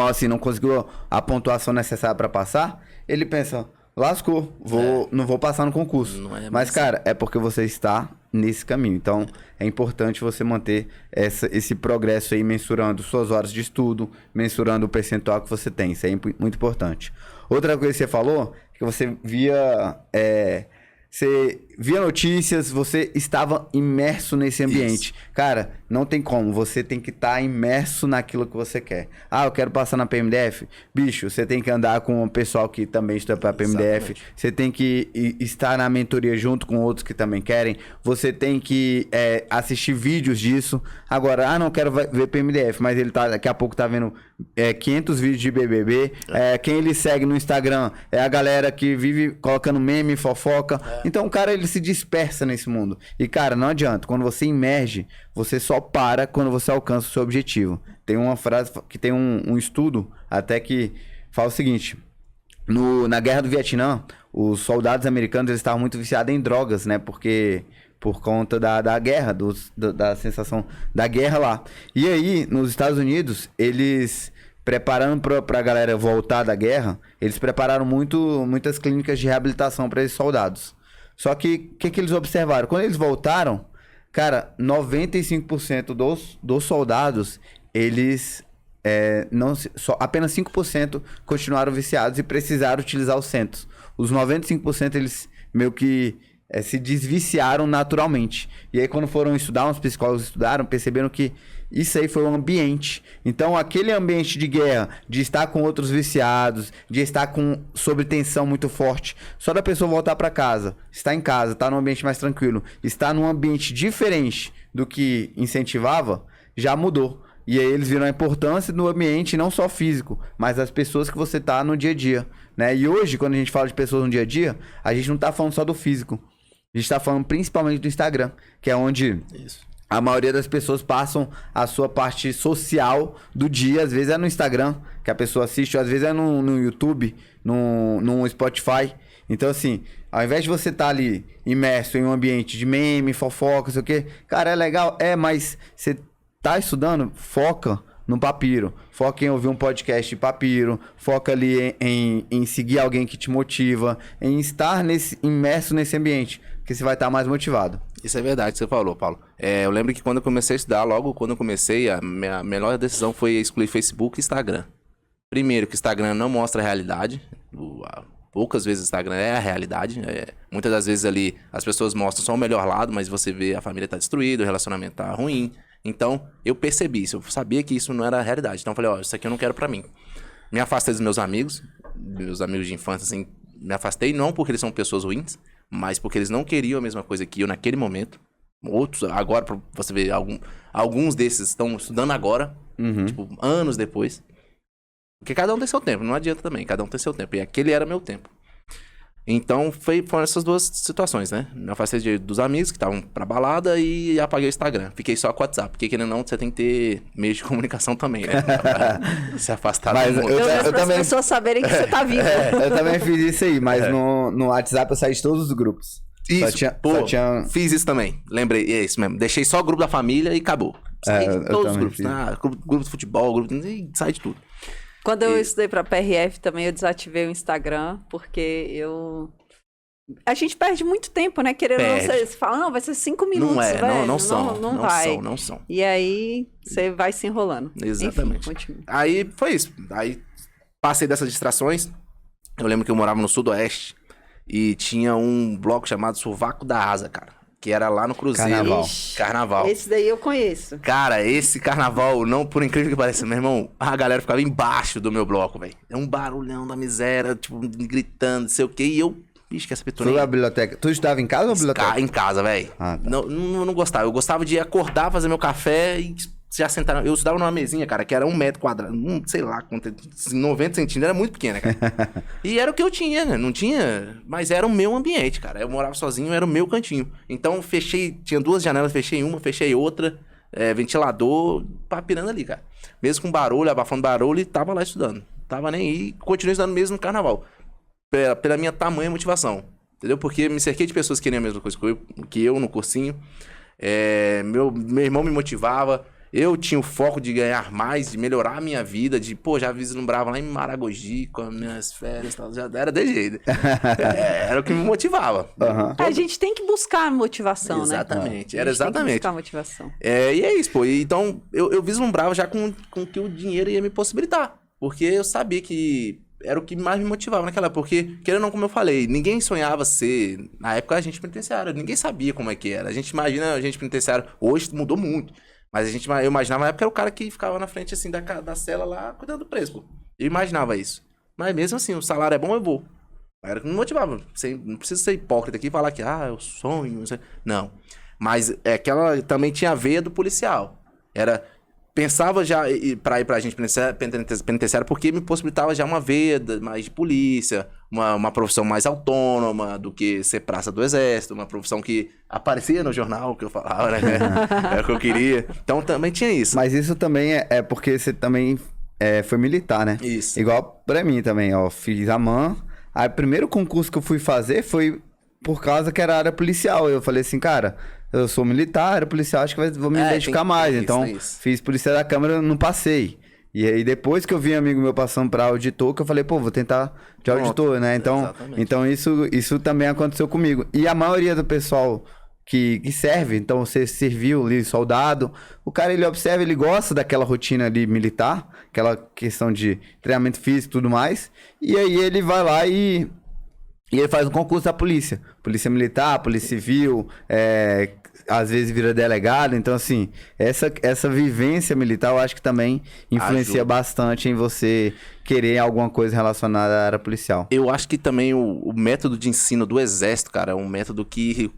assim, não conseguiu a pontuação necessária para passar, ele pensa, lascou, não vou passar no concurso. Mas, cara, é porque você está nesse caminho. Então, é importante você manter esse progresso aí, mensurando suas horas de estudo, mensurando o percentual que você tem. Isso é muito importante. Outra coisa que você falou, que você via notícias, você estava imerso nesse ambiente. Isso. Cara, não tem como. Você tem que estar imerso naquilo que você quer. Ah, eu quero passar na PMDF. Bicho, você tem que andar com o pessoal que também estuda para a PMDF. Exatamente. Você tem que estar na mentoria junto com outros que também querem. Você tem que assistir vídeos disso. Agora, não quero ver PMDF, mas ele daqui a pouco tá vendo 500 vídeos de BBB. Quem ele segue no Instagram é a galera que vive colocando meme, fofoca. Então, o cara, ele se dispersa nesse mundo. E, cara, não adianta. Quando você imerge, você só para quando você alcança o seu objetivo. Tem uma frase que tem um estudo até que fala o seguinte. Na Guerra do Vietnã, os soldados americanos eles estavam muito viciados em drogas, né? Por conta da guerra, da sensação da guerra lá. E aí, nos Estados Unidos, eles... preparando para a galera voltar da guerra, eles prepararam muitas clínicas de reabilitação para esses soldados. Só que o que eles observaram? Quando eles voltaram, cara, 95% dos soldados, eles apenas 5% continuaram viciados e precisaram utilizar os centros. Os 95% eles meio que se desviciaram naturalmente. E aí quando foram estudar, uns psicólogos estudaram, perceberam que isso aí foi um ambiente. Então aquele ambiente de guerra, de estar com outros viciados, de estar sob tensão muito forte, só da pessoa voltar para casa, estar em casa, estar num ambiente mais tranquilo, estar num ambiente diferente do que incentivava, já mudou. E aí eles viram a importância do ambiente, não só físico, mas das pessoas que você tá no dia a dia, né? E hoje, quando a gente fala de pessoas no dia a dia, a gente não tá falando só do físico. A gente tá falando principalmente do Instagram, que é onde a maioria das pessoas passam a sua parte social do dia. Às vezes é no Instagram que a pessoa assiste, às vezes é no YouTube, no Spotify. Então, assim, ao invés de você estar ali imerso em um ambiente de meme, fofoca, sei o quê, cara, é legal, mas você tá estudando, foca no papiro, foca em ouvir um podcast de papiro, foca ali em seguir alguém que te motiva, em estar imerso nesse ambiente, que você vai estar mais motivado. Isso é verdade que você falou, Paulo. Eu lembro que quando eu comecei a estudar, logo quando eu comecei, a minha melhor decisão foi excluir Facebook e Instagram. Primeiro, que o Instagram não mostra a realidade. Poucas vezes o Instagram é a realidade. Muitas das vezes ali as pessoas mostram só o melhor lado, mas você vê a família tá destruída, o relacionamento tá ruim. Então, eu percebi isso. Eu sabia que isso não era a realidade. Então, eu falei, isso aqui eu não quero pra mim. Me afastei dos meus amigos de infância, assim. Me afastei não porque eles são pessoas ruins, mas porque eles não queriam a mesma coisa que eu naquele momento. Outros, agora, pra você ver, alguns desses estão estudando agora, tipo, anos depois. Porque cada um tem seu tempo, não adianta também, cada um tem seu tempo. E aquele era meu tempo. Então, foram essas duas situações, né? Me afastei dos amigos que estavam pra balada e apaguei o Instagram. Fiquei só com o WhatsApp, porque querendo ou não, você tem que ter meio de comunicação também, né? Pra se afastar do mundo. Eu também... as pessoas saberem que você tá vivo. Eu também fiz isso aí, mas no WhatsApp eu saí de todos os grupos. Isso, fiz isso também. Lembrei, é isso mesmo. Deixei só o grupo da família e acabou. Saí de todos os grupos, né? Grupo de futebol, sai de tudo. Quando eu estudei pra PRF também, eu desativei o Instagram, porque a gente perde muito tempo, né? Querendo ou não, você fala, não, vai ser 5 minutos, velho. Não são. E aí, você vai se enrolando. Exatamente. Enfim, aí, foi isso. Aí, passei dessas distrações. Eu lembro que eu morava no Sudoeste e tinha um bloco chamado Sovaco da Asa, cara. que era lá no Cruzeiro. Carnaval. Ixi, Carnaval. Esse daí eu conheço. Cara, esse carnaval, não, por incrível que pareça, meu irmão, a galera ficava embaixo do meu bloco, velho. É um barulhão da miséria, tipo, gritando, não sei o quê, e eu, bicho, que essa Tu pitoninha. a biblioteca. Tu estudava em casa ou biblioteca? Em casa, velho. Ah, tá. Não gostava. Eu gostava de acordar, fazer meu café e já sentar. Eu estudava numa mesinha, cara, que era 1 metro quadrado. Sei lá, 90 centímetros. Era muito pequena, cara. E era o que eu tinha, né? Não tinha. Mas era o meu ambiente, cara. Eu morava sozinho, era o meu cantinho. Então, fechei. Tinha 2 janelas, fechei uma, fechei outra. Ventilador, papirando ali, cara. Mesmo com barulho, abafando barulho, e tava lá estudando. Tava nem aí. Continuei estudando mesmo no carnaval. Pela minha tamanha motivação. Entendeu? Porque me cerquei de pessoas que queriam a mesma coisa que eu no cursinho. Meu irmão me motivava. Eu tinha o foco de ganhar mais, de melhorar a minha vida, já vislumbrava lá em Maragogi com as minhas férias e tal. Já era de jeito. Era o que me motivava. Aham. A gente tem que buscar motivação, Exatamente, né? era A gente tem que exatamente. buscar motivação. E é isso, pô. Então, eu vislumbrava já com que o dinheiro ia me possibilitar. Porque eu sabia que era o que mais me motivava naquela época. Porque, querendo ou não, como eu falei, ninguém sonhava ser, na época, agente penitenciário. Ninguém sabia como é que era. A gente imagina agente penitenciário, hoje mudou muito. Mas eu imaginava na época era o cara que ficava na frente, assim, da cela lá, cuidando do preso, pô. Eu imaginava isso. Mas mesmo assim, o salário é bom, eu vou. Era o que me motivava. Não precisa ser hipócrita aqui e falar que, eu sonho, não sei. Não. Mas aquela também tinha a veia do policial. Pensava já pra ir pra gente penitenciária porque me possibilitava já uma veia mais de polícia, uma profissão mais autônoma do que ser praça do exército, uma profissão que aparecia no jornal, que eu falava, né? Era o que eu queria. Então também tinha isso. Mas isso também é porque você também foi militar, né? Isso. Igual pra mim também, ó. Fiz a MAN. Aí o primeiro concurso que eu fui fazer foi por causa que era área policial. Eu falei assim, cara, eu sou militar, área policial, acho que vou me identificar mais. Então, fiz polícia da Câmara, não passei. E aí, depois que eu vi um amigo meu passando pra auditor, que eu falei, pô, vou tentar de auditor, né? Então isso também aconteceu comigo. E a maioria do pessoal que serve, então você serviu ali, soldado, o cara, ele observa, ele gosta daquela rotina ali militar, aquela questão de treinamento físico e tudo mais, e aí ele vai lá e ele faz um concurso da polícia. Polícia militar, polícia civil, às vezes vira delegado. Então, assim, essa vivência militar eu acho que também influencia bastante em você querer alguma coisa relacionada à área policial. Eu acho que também o método de ensino do exército, cara, é um método que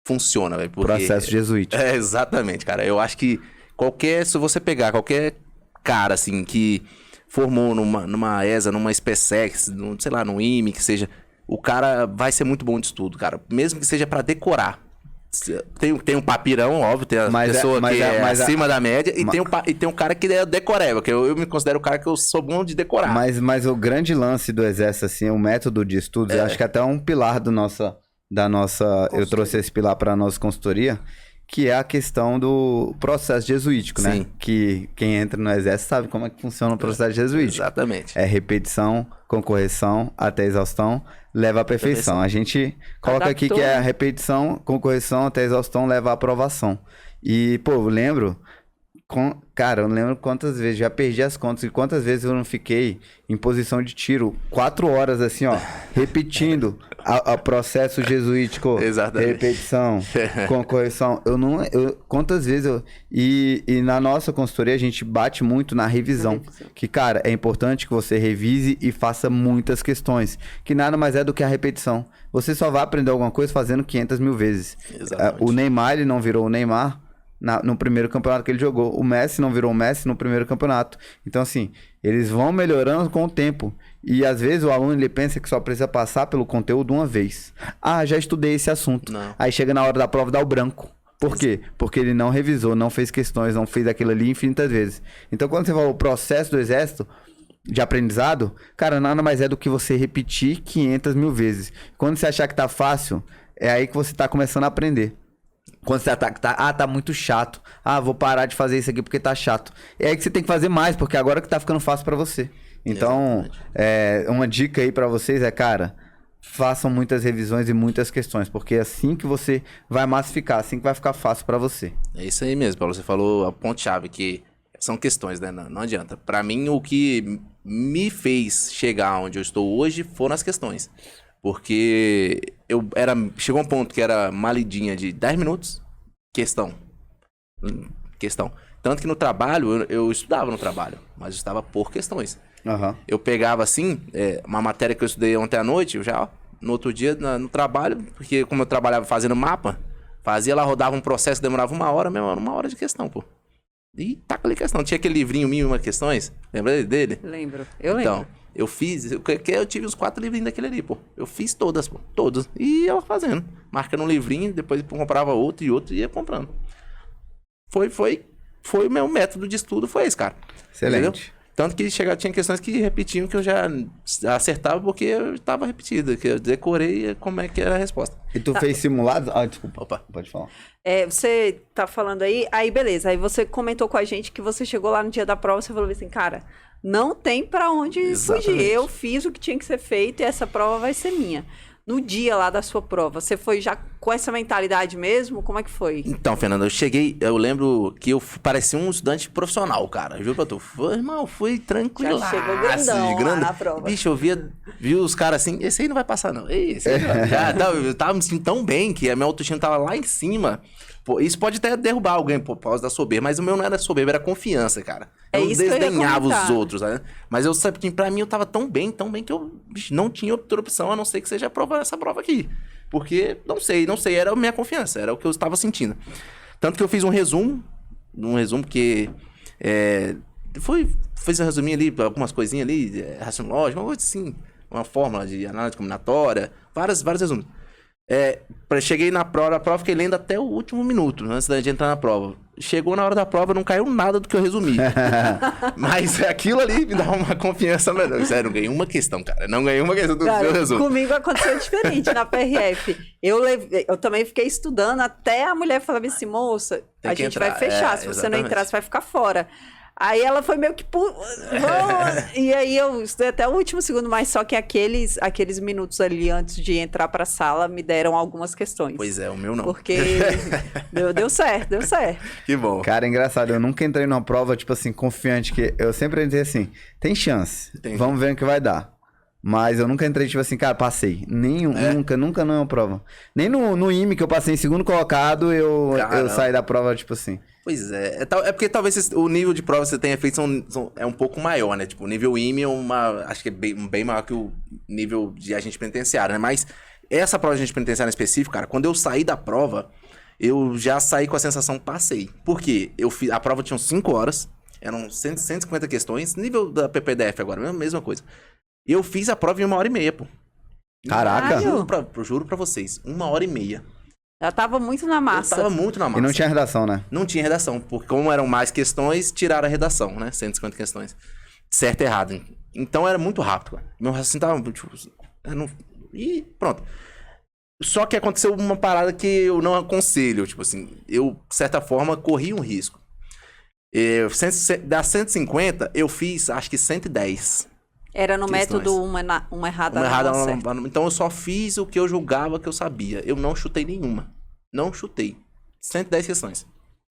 funciona, velho. Processo jesuítico. Exatamente, cara. Eu acho que se você pegar qualquer cara, assim, que formou numa ESA, numa SpaceX, sei lá, no IME, que seja, o cara vai ser muito bom de estudo, cara. Mesmo que seja pra decorar. Tem um papirão, óbvio, tem a pessoa que é acima da média, e tem um cara que é decorável, que eu me considero o cara que eu sou bom de decorar. Mas o grande lance do exército, assim, o método de estudos, eu acho que até é um pilar da nossa eu trouxe esse pilar para a nossa consultoria, que é a questão do processo jesuítico, né? Que quem entra no exército sabe como é que funciona o processo jesuítico. Exatamente. É repetição, com correção, até exaustão, leva à perfeição. A gente coloca aqui que é a repetição, com correção, até exaustão, leva à aprovação. E, pô, eu lembro quantas vezes, já perdi as contas, e quantas vezes eu não fiquei em posição de tiro, 4 horas assim, ó, repetindo o processo jesuítico. Exatamente. Repetição, com correção. Quantas vezes e na nossa consultoria a gente bate muito na revisão. Que, cara, é importante que você revise e faça muitas questões, que nada mais é do que a repetição. Você só vai aprender alguma coisa fazendo 500 mil vezes. Exatamente. O Neymar, ele não virou o Neymar no primeiro campeonato que ele jogou. O Messi não virou o Messi no primeiro campeonato. Então, assim, eles vão melhorando com o tempo. E, às vezes, o aluno, ele pensa que só precisa passar pelo conteúdo uma vez. Já estudei esse assunto. Não. Aí, chega na hora da prova, dá o branco. Por quê? Porque ele não revisou, não fez questões, não fez aquilo ali infinitas vezes. Então, quando você fala o processo do exército de aprendizado, cara, nada mais é do que você repetir 500 mil vezes. Quando você achar que tá fácil, é aí que você tá começando a aprender. Quando você tá muito chato. Vou parar de fazer isso aqui porque tá chato. É aí que você tem que fazer mais, porque agora que tá ficando fácil pra você. Então, uma dica aí pra vocês cara, façam muitas revisões e muitas questões, porque é assim que você vai massificar, assim que vai ficar fácil pra você. É isso aí mesmo, Paulo. Você falou a ponto-chave, que são questões, né? Não adianta. Pra mim, o que me fez chegar onde eu estou hoje foram as questões. Porque chegou um ponto que era uma lidinha de 10 minutos, questão. Tanto que no trabalho, eu estudava no trabalho, mas eu estudava por questões. Aham. Eu pegava assim, uma matéria que eu estudei ontem à noite, eu já, no outro dia, no trabalho, porque como eu trabalhava fazendo mapa, fazia lá, rodava um processo que demorava 1 hora, mesmo, 1 hora de questão, pô. E taca ali questão. Tinha aquele livrinho 1001 questões, lembra dele? Lembro, eu lembro. Então, eu fiz, eu tive os 4 livrinhos daquele ali, pô. Eu fiz todas, pô, todas. E ia fazendo, marcando um livrinho, depois comprava outro e ia comprando. Foi o meu método de estudo, foi esse, cara. Excelente. Entendeu? Tanto que tinha questões que repetiam que eu já acertava porque eu estava repetido, que eu decorei como é que era a resposta. E tu fez simulados? Ah, desculpa. Opa. Pode falar. Você tá falando aí beleza, aí você comentou com a gente que você chegou lá no dia da prova, você falou assim, cara, não tem pra onde Exatamente. fugir, eu fiz o que tinha que ser feito e essa prova vai ser minha. No dia lá da sua prova, você foi já com essa mentalidade mesmo? Como é que foi? Então, Fernando, eu lembro que eu parecia um estudante profissional, cara. Juro pra tu. Irmão, fui tranquilo. Já chegou grandão lá na prova. Bicho, eu vi os caras assim, esse aí não vai passar, não. Esse aí não. Eu tava me sentindo tão bem que a minha autoestima tava lá em cima. Pô, isso pode até derrubar alguém por causa da soberba, mas o meu não era soberba, era confiança, cara. Eu isso que eu ia desdenhava os comentar. outros, né? Mas eu sabia que pra mim eu tava tão bem que eu bicho, não tinha outra opção a não ser que seja essa prova aqui. Porque, não sei, era a minha confiança, era o que eu estava sentindo. Tanto que eu fiz um resumo que fiz um resuminho ali, algumas coisinhas ali, raciocínio lógico, uma coisa assim, uma fórmula de análise combinatória, vários resumos. Cheguei na prova, fiquei lendo até o último minuto, antes de entrar na prova. Chegou na hora da prova, não caiu nada do que eu resumi. Mas aquilo ali me dá uma confiança melhor. Sério, não ganhei uma questão, cara. Não ganhei uma questão do meu resumo. Comigo aconteceu diferente na PRF. Eu também fiquei estudando até a mulher falar assim, moça, Tem a que gente entrar. vai fechar, se você não Exatamente. entrar, você vai ficar fora. Aí ela foi meio que... E aí eu estudei até o último segundo, mas só que aqueles minutos ali antes de entrar pra sala me deram algumas questões. Pois é, o meu não. Porque deu certo. Que bom. Cara, engraçado, eu nunca entrei numa prova, tipo assim, confiante, que eu sempre entrei assim, tem chance, vamos ver o que vai dar. Mas eu nunca entrei, tipo assim, cara, passei. Nunca numa prova. Nem no IME, que eu passei em segundo colocado, eu saí da prova, tipo assim. Pois é. É porque talvez o nível de prova que você tenha feito é um pouco maior, né? Tipo, o nível IME acho que é bem maior que o nível de agente penitenciário, né? Mas essa prova de agente penitenciário em específico, cara, quando eu saí da prova, eu já saí com a sensação passei. Por quê? A prova tinha 5 horas, eram 150 questões, nível da PPDF agora, mesma coisa. Eu fiz a prova em 1h30, pô. Caraca! Juro pra vocês, 1h30. Já tava muito na massa. Eu tava muito na massa. E não tinha redação, né? Não tinha redação, porque como eram mais questões, tiraram a redação, né? 150 questões. Certo e errado. Então era muito rápido, cara. Meu raciocínio tava, tipo... E pronto. Só que aconteceu uma parada que eu não aconselho. Tipo assim, eu, de certa forma, corri um risco. Das 150, eu fiz, acho que 110. Era no questões. método uma errada, Uma errada, não certa. então eu só fiz o que eu julgava que eu sabia. Eu não chutei nenhuma. Não chutei. 110 questões.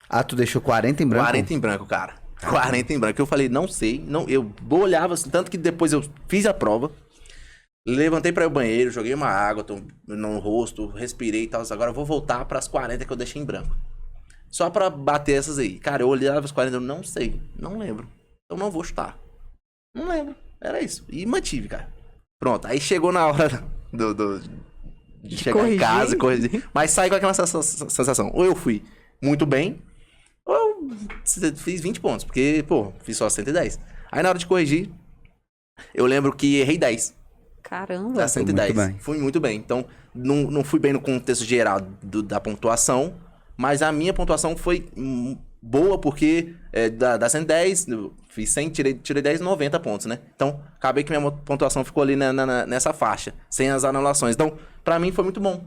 Ah, tu deixou 40 em branco? 40 em branco, cara. 40 em branco. Eu falei, não sei. Eu olhava assim, tanto que depois eu fiz a prova. Levantei pra ir ao banheiro, joguei uma água no rosto, respirei e tal. Agora eu vou voltar pras 40 que eu deixei em branco. Só pra bater essas aí. Cara, eu olhava as 40 eu não sei. Não lembro. Eu não vou chutar. Não lembro. Era isso. E mantive, cara. Pronto. Aí chegou na hora de chegar corrigir. em casa e corrigir. Mas saí com aquela sensação. Ou eu fui muito bem, ou eu fiz 20 pontos. Porque, pô, fiz só 110. Aí na hora de corrigir, eu lembro que errei 10. Caramba. Da 110. muito bem. Fui muito bem. Então, não fui bem no contexto geral da pontuação. Mas a minha pontuação foi boa, porque da 110, eu fiz 100, tirei 10, 90 pontos, né? Então, acabei que minha pontuação ficou ali nessa faixa, sem as anulações. Então, pra mim foi muito bom.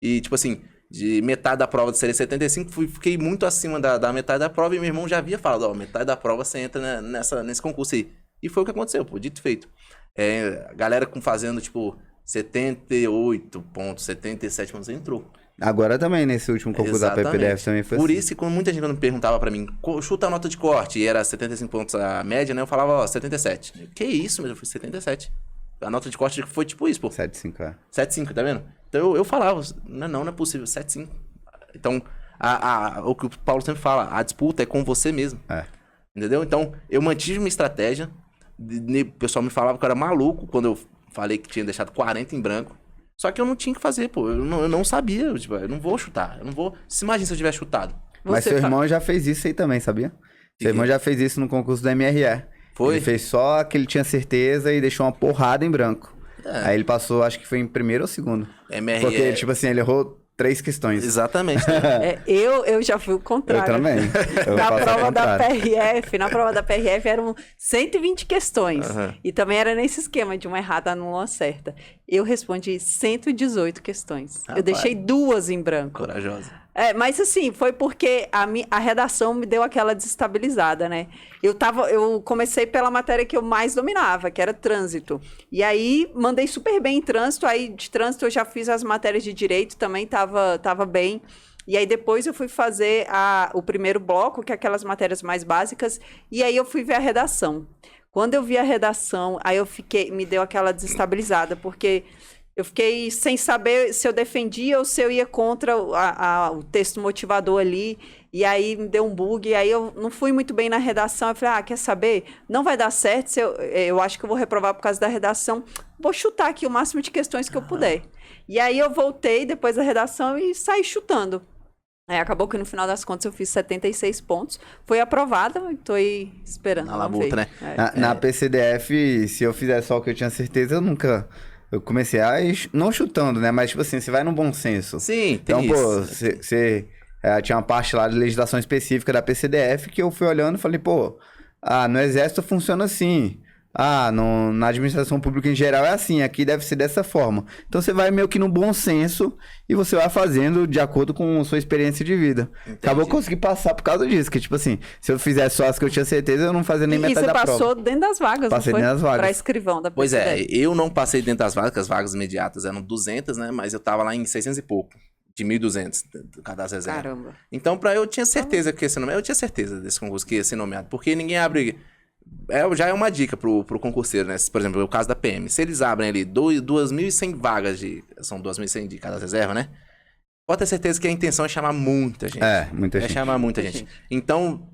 E, tipo assim, de metade da prova de série 75, fiquei muito acima da metade da prova, e meu irmão já havia falado, ó, metade da prova você entra nesse concurso aí. E foi o que aconteceu, pô, dito e feito. A galera fazendo, tipo, 78 pontos, 77 pontos, entrou. Agora também, nesse último concurso da PPDF também foi Por assim. isso que quando muita gente me perguntava pra mim, chuta a nota de corte, e era 75 pontos a média, né? Eu falava, ó, 77. Que isso, mas eu fui 77. A nota de corte foi tipo isso, pô. 7,5, é. 7,5, tá vendo? Então eu falava, não é possível, 7,5. Então, o que o Paulo sempre fala, a disputa é com você mesmo. É. Entendeu? Então, eu mantive uma estratégia. O pessoal me falava que eu era maluco quando eu falei que tinha deixado 40 em branco. Só que eu não tinha que fazer, pô. Eu não sabia. Eu não vou chutar. Eu não vou. Se imagina se eu tivesse chutado. Mas seu irmão já fez isso aí também, sabia? Seu irmão já fez isso no concurso da MRE. Foi? Ele fez só que ele tinha certeza e deixou uma porrada em branco. Aí ele passou, acho que foi em primeiro ou segundo. MRE. Porque, tipo assim, ele errou 3 questões. Exatamente. Né? Eu já fui o contrário. Eu também. Na prova da PRF eram 120 questões. E também era nesse esquema de uma errada numa certa. Eu respondi 118 questões. Rapaz. Eu deixei 2 em branco. Corajosa. Mas assim, foi porque a redação me deu aquela desestabilizada, né? Eu comecei pela matéria que eu mais dominava, que era trânsito. E aí, mandei super bem em trânsito. Aí, de trânsito, eu já fiz as matérias de direito, também tava bem. E aí, depois eu fui fazer o primeiro bloco, que é aquelas matérias mais básicas. E aí, eu fui ver a redação. Quando eu vi a redação, aí me deu aquela desestabilizada, porque... Eu fiquei sem saber se eu defendia ou se eu ia contra o texto motivador ali. E aí me deu um bug. E aí eu não fui muito bem na redação. Eu falei, quer saber? Não vai dar certo. Eu acho que eu vou reprovar por causa da redação. Vou chutar aqui o máximo de questões que eu puder. E aí eu voltei depois da redação e saí chutando. Aí acabou que no final das contas eu fiz 76 pontos. Foi aprovada, estou aí esperando. Na labuta, né? Na PCDF, se eu fizesse só o que eu tinha certeza, eu nunca... Eu comecei não chutando, né? Mas, tipo assim, você vai no bom senso. Sim, tem então, pô, você tinha uma parte lá de legislação específica da PCDF que eu fui olhando e falei, pô, no Exército funciona assim. Na administração pública em geral é assim, aqui deve ser dessa forma. Então você vai meio que no bom senso e você vai fazendo de acordo com sua experiência de vida. Entendi. Acabou conseguir passar por causa disso, que tipo assim, se eu fizesse só as que eu tinha certeza, eu não fazia nem metade da prova. E você passou dentro das vagas, Passei não foi? dentro das vagas. Pra escrivão da PCDF. Pois é, eu não passei dentro das vagas, as vagas imediatas eram 200, né? Mas eu tava lá em 600 e pouco. De 1.200, do cadastro reserva. Caramba. Então, eu tinha certeza que ia ser nomeado. Eu tinha certeza desse concurso que ia ser nomeado. Porque ninguém abre... já é uma dica pro concurseiro, né? Por exemplo, o caso da PM. Se eles abrem ali 2.100 vagas São 2.100 de cadastro reserva, né? Pode ter certeza que a intenção é chamar muita gente. Muita gente. É chamar muita gente. Então,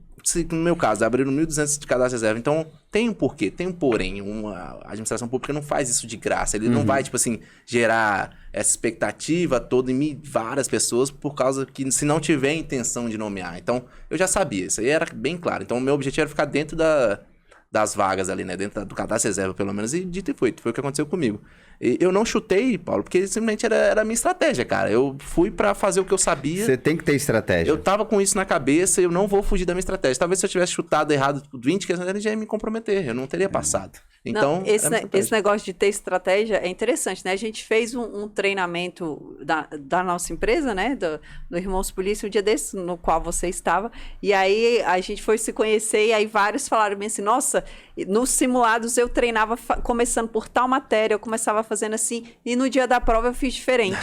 no meu caso, abriram 1.200 de cadastro reserva. Então, tem um porquê, tem um porém. A administração pública não faz isso de graça. Ele não vai, tipo assim, gerar essa expectativa toda em várias pessoas por causa que se não tiver intenção de nomear. Então, eu já sabia. Isso aí era bem claro. Então, o meu objetivo era ficar dentro das vagas ali, né? Dentro do cadastro reserva, pelo menos. E dito e feito. Foi o que aconteceu comigo. E eu não chutei, Paulo, porque simplesmente era a minha estratégia, cara. Eu fui pra fazer o que eu sabia. Você tem que ter estratégia. Eu tava com isso na cabeça e eu não vou fugir da minha estratégia. Talvez se eu tivesse chutado errado 20 questões, ele já ia me comprometer. Eu não teria passado. Então, não, esse negócio de ter estratégia é interessante, né? A gente fez um treinamento da nossa empresa, né? Do Irmãos Polícia, um dia desse, no qual você estava. E aí a gente foi se conhecer e aí vários falaram bem assim, nossa, nos simulados eu treinava começando por tal matéria, eu começava fazendo assim, e no dia da prova eu fiz diferente.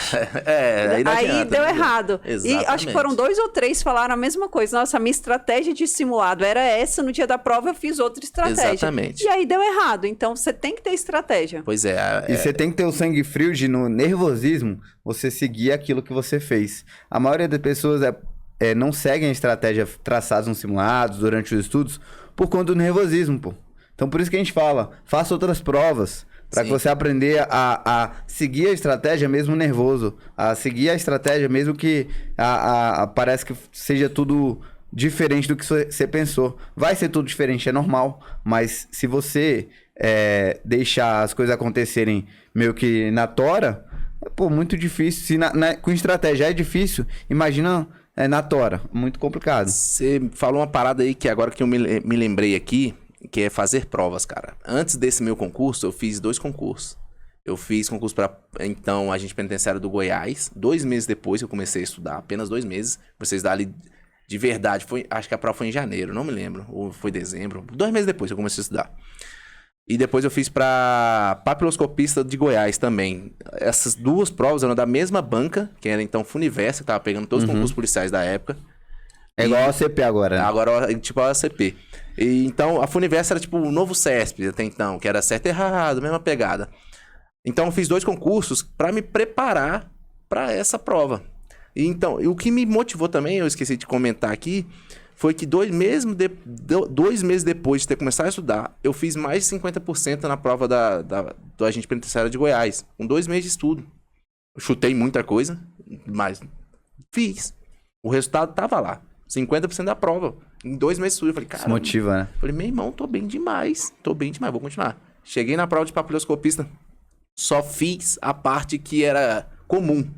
Aí deu errado. Exatamente. E acho que foram 2 ou 3 falaram a mesma coisa. Nossa, a minha estratégia de simulado era essa, no dia da prova eu fiz outra estratégia. Exatamente. E aí deu errado. Então você tem que ter estratégia. Pois é. E você tem que ter o sangue frio de, no nervosismo, você seguir aquilo que você fez. A maioria das pessoas não seguem a estratégia traçada nos simulados, durante os estudos, por conta do nervosismo, pô. Então por isso que a gente fala, faça outras provas. Para que você aprender a seguir a estratégia mesmo nervoso. A seguir a estratégia mesmo que parece que seja tudo diferente do que você pensou. Vai ser tudo diferente, é normal. Mas se você deixar as coisas acontecerem meio que na tora, é muito difícil. Se com estratégia é difícil, imagina na tora. Muito complicado. Você falou uma parada aí que agora que eu me lembrei aqui, que é fazer provas, cara. Antes desse meu concurso, eu fiz 2 concursos. Eu fiz concurso para, então, agente penitenciário do Goiás. 2 meses depois eu comecei a estudar, apenas 2 meses. Comecei a estudar ali de verdade. Acho que a prova foi em janeiro, não me lembro. Ou foi dezembro. 2 meses depois eu comecei a estudar. E depois eu fiz para papiloscopista de Goiás também. Essas 2 provas eram da mesma banca, que era então Funiversa, que tava pegando todos os concursos policiais da época. É igual a OCP agora, né? Agora, tipo a OCP. E, então, a Funiversa era tipo o novo CESP até então, que era certo e errado, mesma pegada. Então, eu fiz 2 concursos para me preparar para essa prova. Então, o que me motivou também, eu esqueci de comentar aqui, foi que 2 meses depois de ter começado a estudar, eu fiz mais de 50% na prova do agente penitenciário de Goiás, com 2 meses de estudo. Eu chutei muita coisa, mas fiz. O resultado tava lá, 50% da prova, em 2 meses de estudo. Eu falei, cara... Isso motiva, né? Falei, meu irmão, tô bem demais, vou continuar. Cheguei na prova de papiloscopista, só fiz a parte que era comum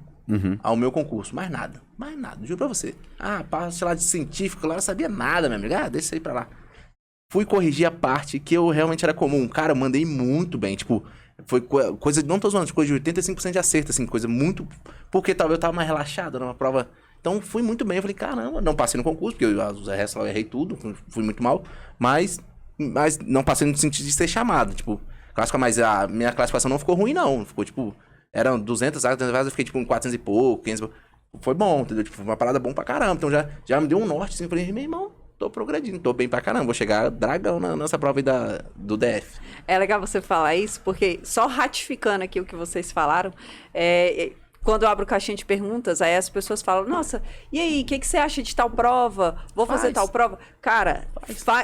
ao meu concurso. Mais nada, juro pra você. Parte lá de científico, lá eu não sabia nada, meu amigo. Deixa isso aí pra lá. Fui corrigir a parte que eu realmente era comum. Cara, eu mandei muito bem, tipo... Foi coisa, não tô zoando, coisa de 85% de acerto, assim, coisa muito... Porque talvez eu tava mais relaxado numa prova... Então, fui muito bem. Eu falei, caramba, não passei no concurso, porque os restos eu errei tudo, fui muito mal. Mas não passei no sentido de ser chamado, tipo... Mas a minha classificação não ficou ruim, não. Ficou, tipo... Eram 200 vagas, eu fiquei, tipo, com 400 e pouco, 500 e pouco. Foi bom, entendeu? Tipo, foi uma parada bom pra caramba. Então, já me deu um norte, assim. Eu falei, meu irmão, tô progredindo, tô bem pra caramba. Vou chegar dragão nessa prova aí do DF. É legal você falar isso, porque só ratificando aqui o que vocês falaram, quando eu abro caixinha de perguntas, aí as pessoas falam, nossa, e aí, o que você acha de tal prova? Vou fazer tal prova? Cara,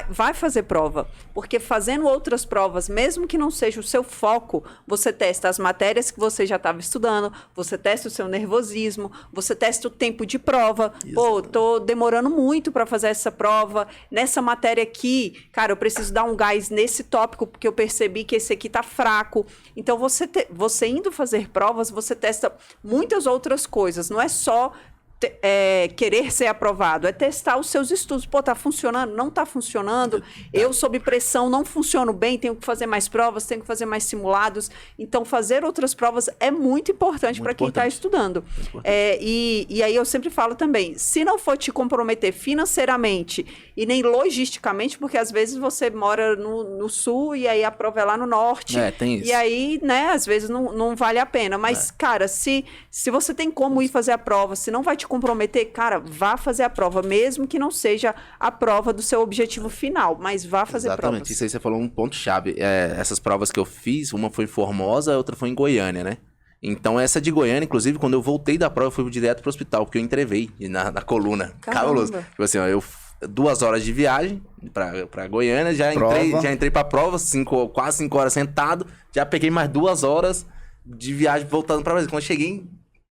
vai fazer prova, porque fazendo outras provas, mesmo que não seja o seu foco, você testa as matérias que você já estava estudando, você testa o seu nervosismo, você testa o tempo de prova. Isso. Pô, tô demorando muito para fazer essa prova. Nessa matéria aqui, cara, eu preciso dar um gás nesse tópico, porque eu percebi que esse aqui tá fraco. Então, você indo fazer provas, você testa muitas outras coisas, não é só querer ser aprovado, é testar os seus estudos. Pô, tá funcionando? Não tá funcionando? Eu, sob pressão, não funciono bem, tenho que fazer mais provas, tenho que fazer mais simulados. Então, fazer outras provas é muito importante para quem está estudando. E aí eu sempre falo também, se não for te comprometer financeiramente e nem logisticamente, porque às vezes você mora no sul e aí a prova é lá no norte. Tem isso. E aí, né, às vezes não vale a pena. Mas, cara, se você tem como ir fazer a prova, se não vai te comprometer, cara, vá fazer a prova, mesmo que não seja a prova do seu objetivo final, mas vá fazer provas. Exatamente, isso aí você falou um ponto-chave. Essas provas que eu fiz, uma foi em Formosa, a outra foi em Goiânia, né? Então, essa de Goiânia, inclusive, quando eu voltei da prova, eu fui direto pro hospital, porque eu entrevei na coluna. Cabuloso. Tipo assim, ó, 2 horas de viagem pra Goiânia, já entrei pra prova, quase 5 horas sentado, já peguei mais 2 horas de viagem voltando pra Brasília. Quando eu cheguei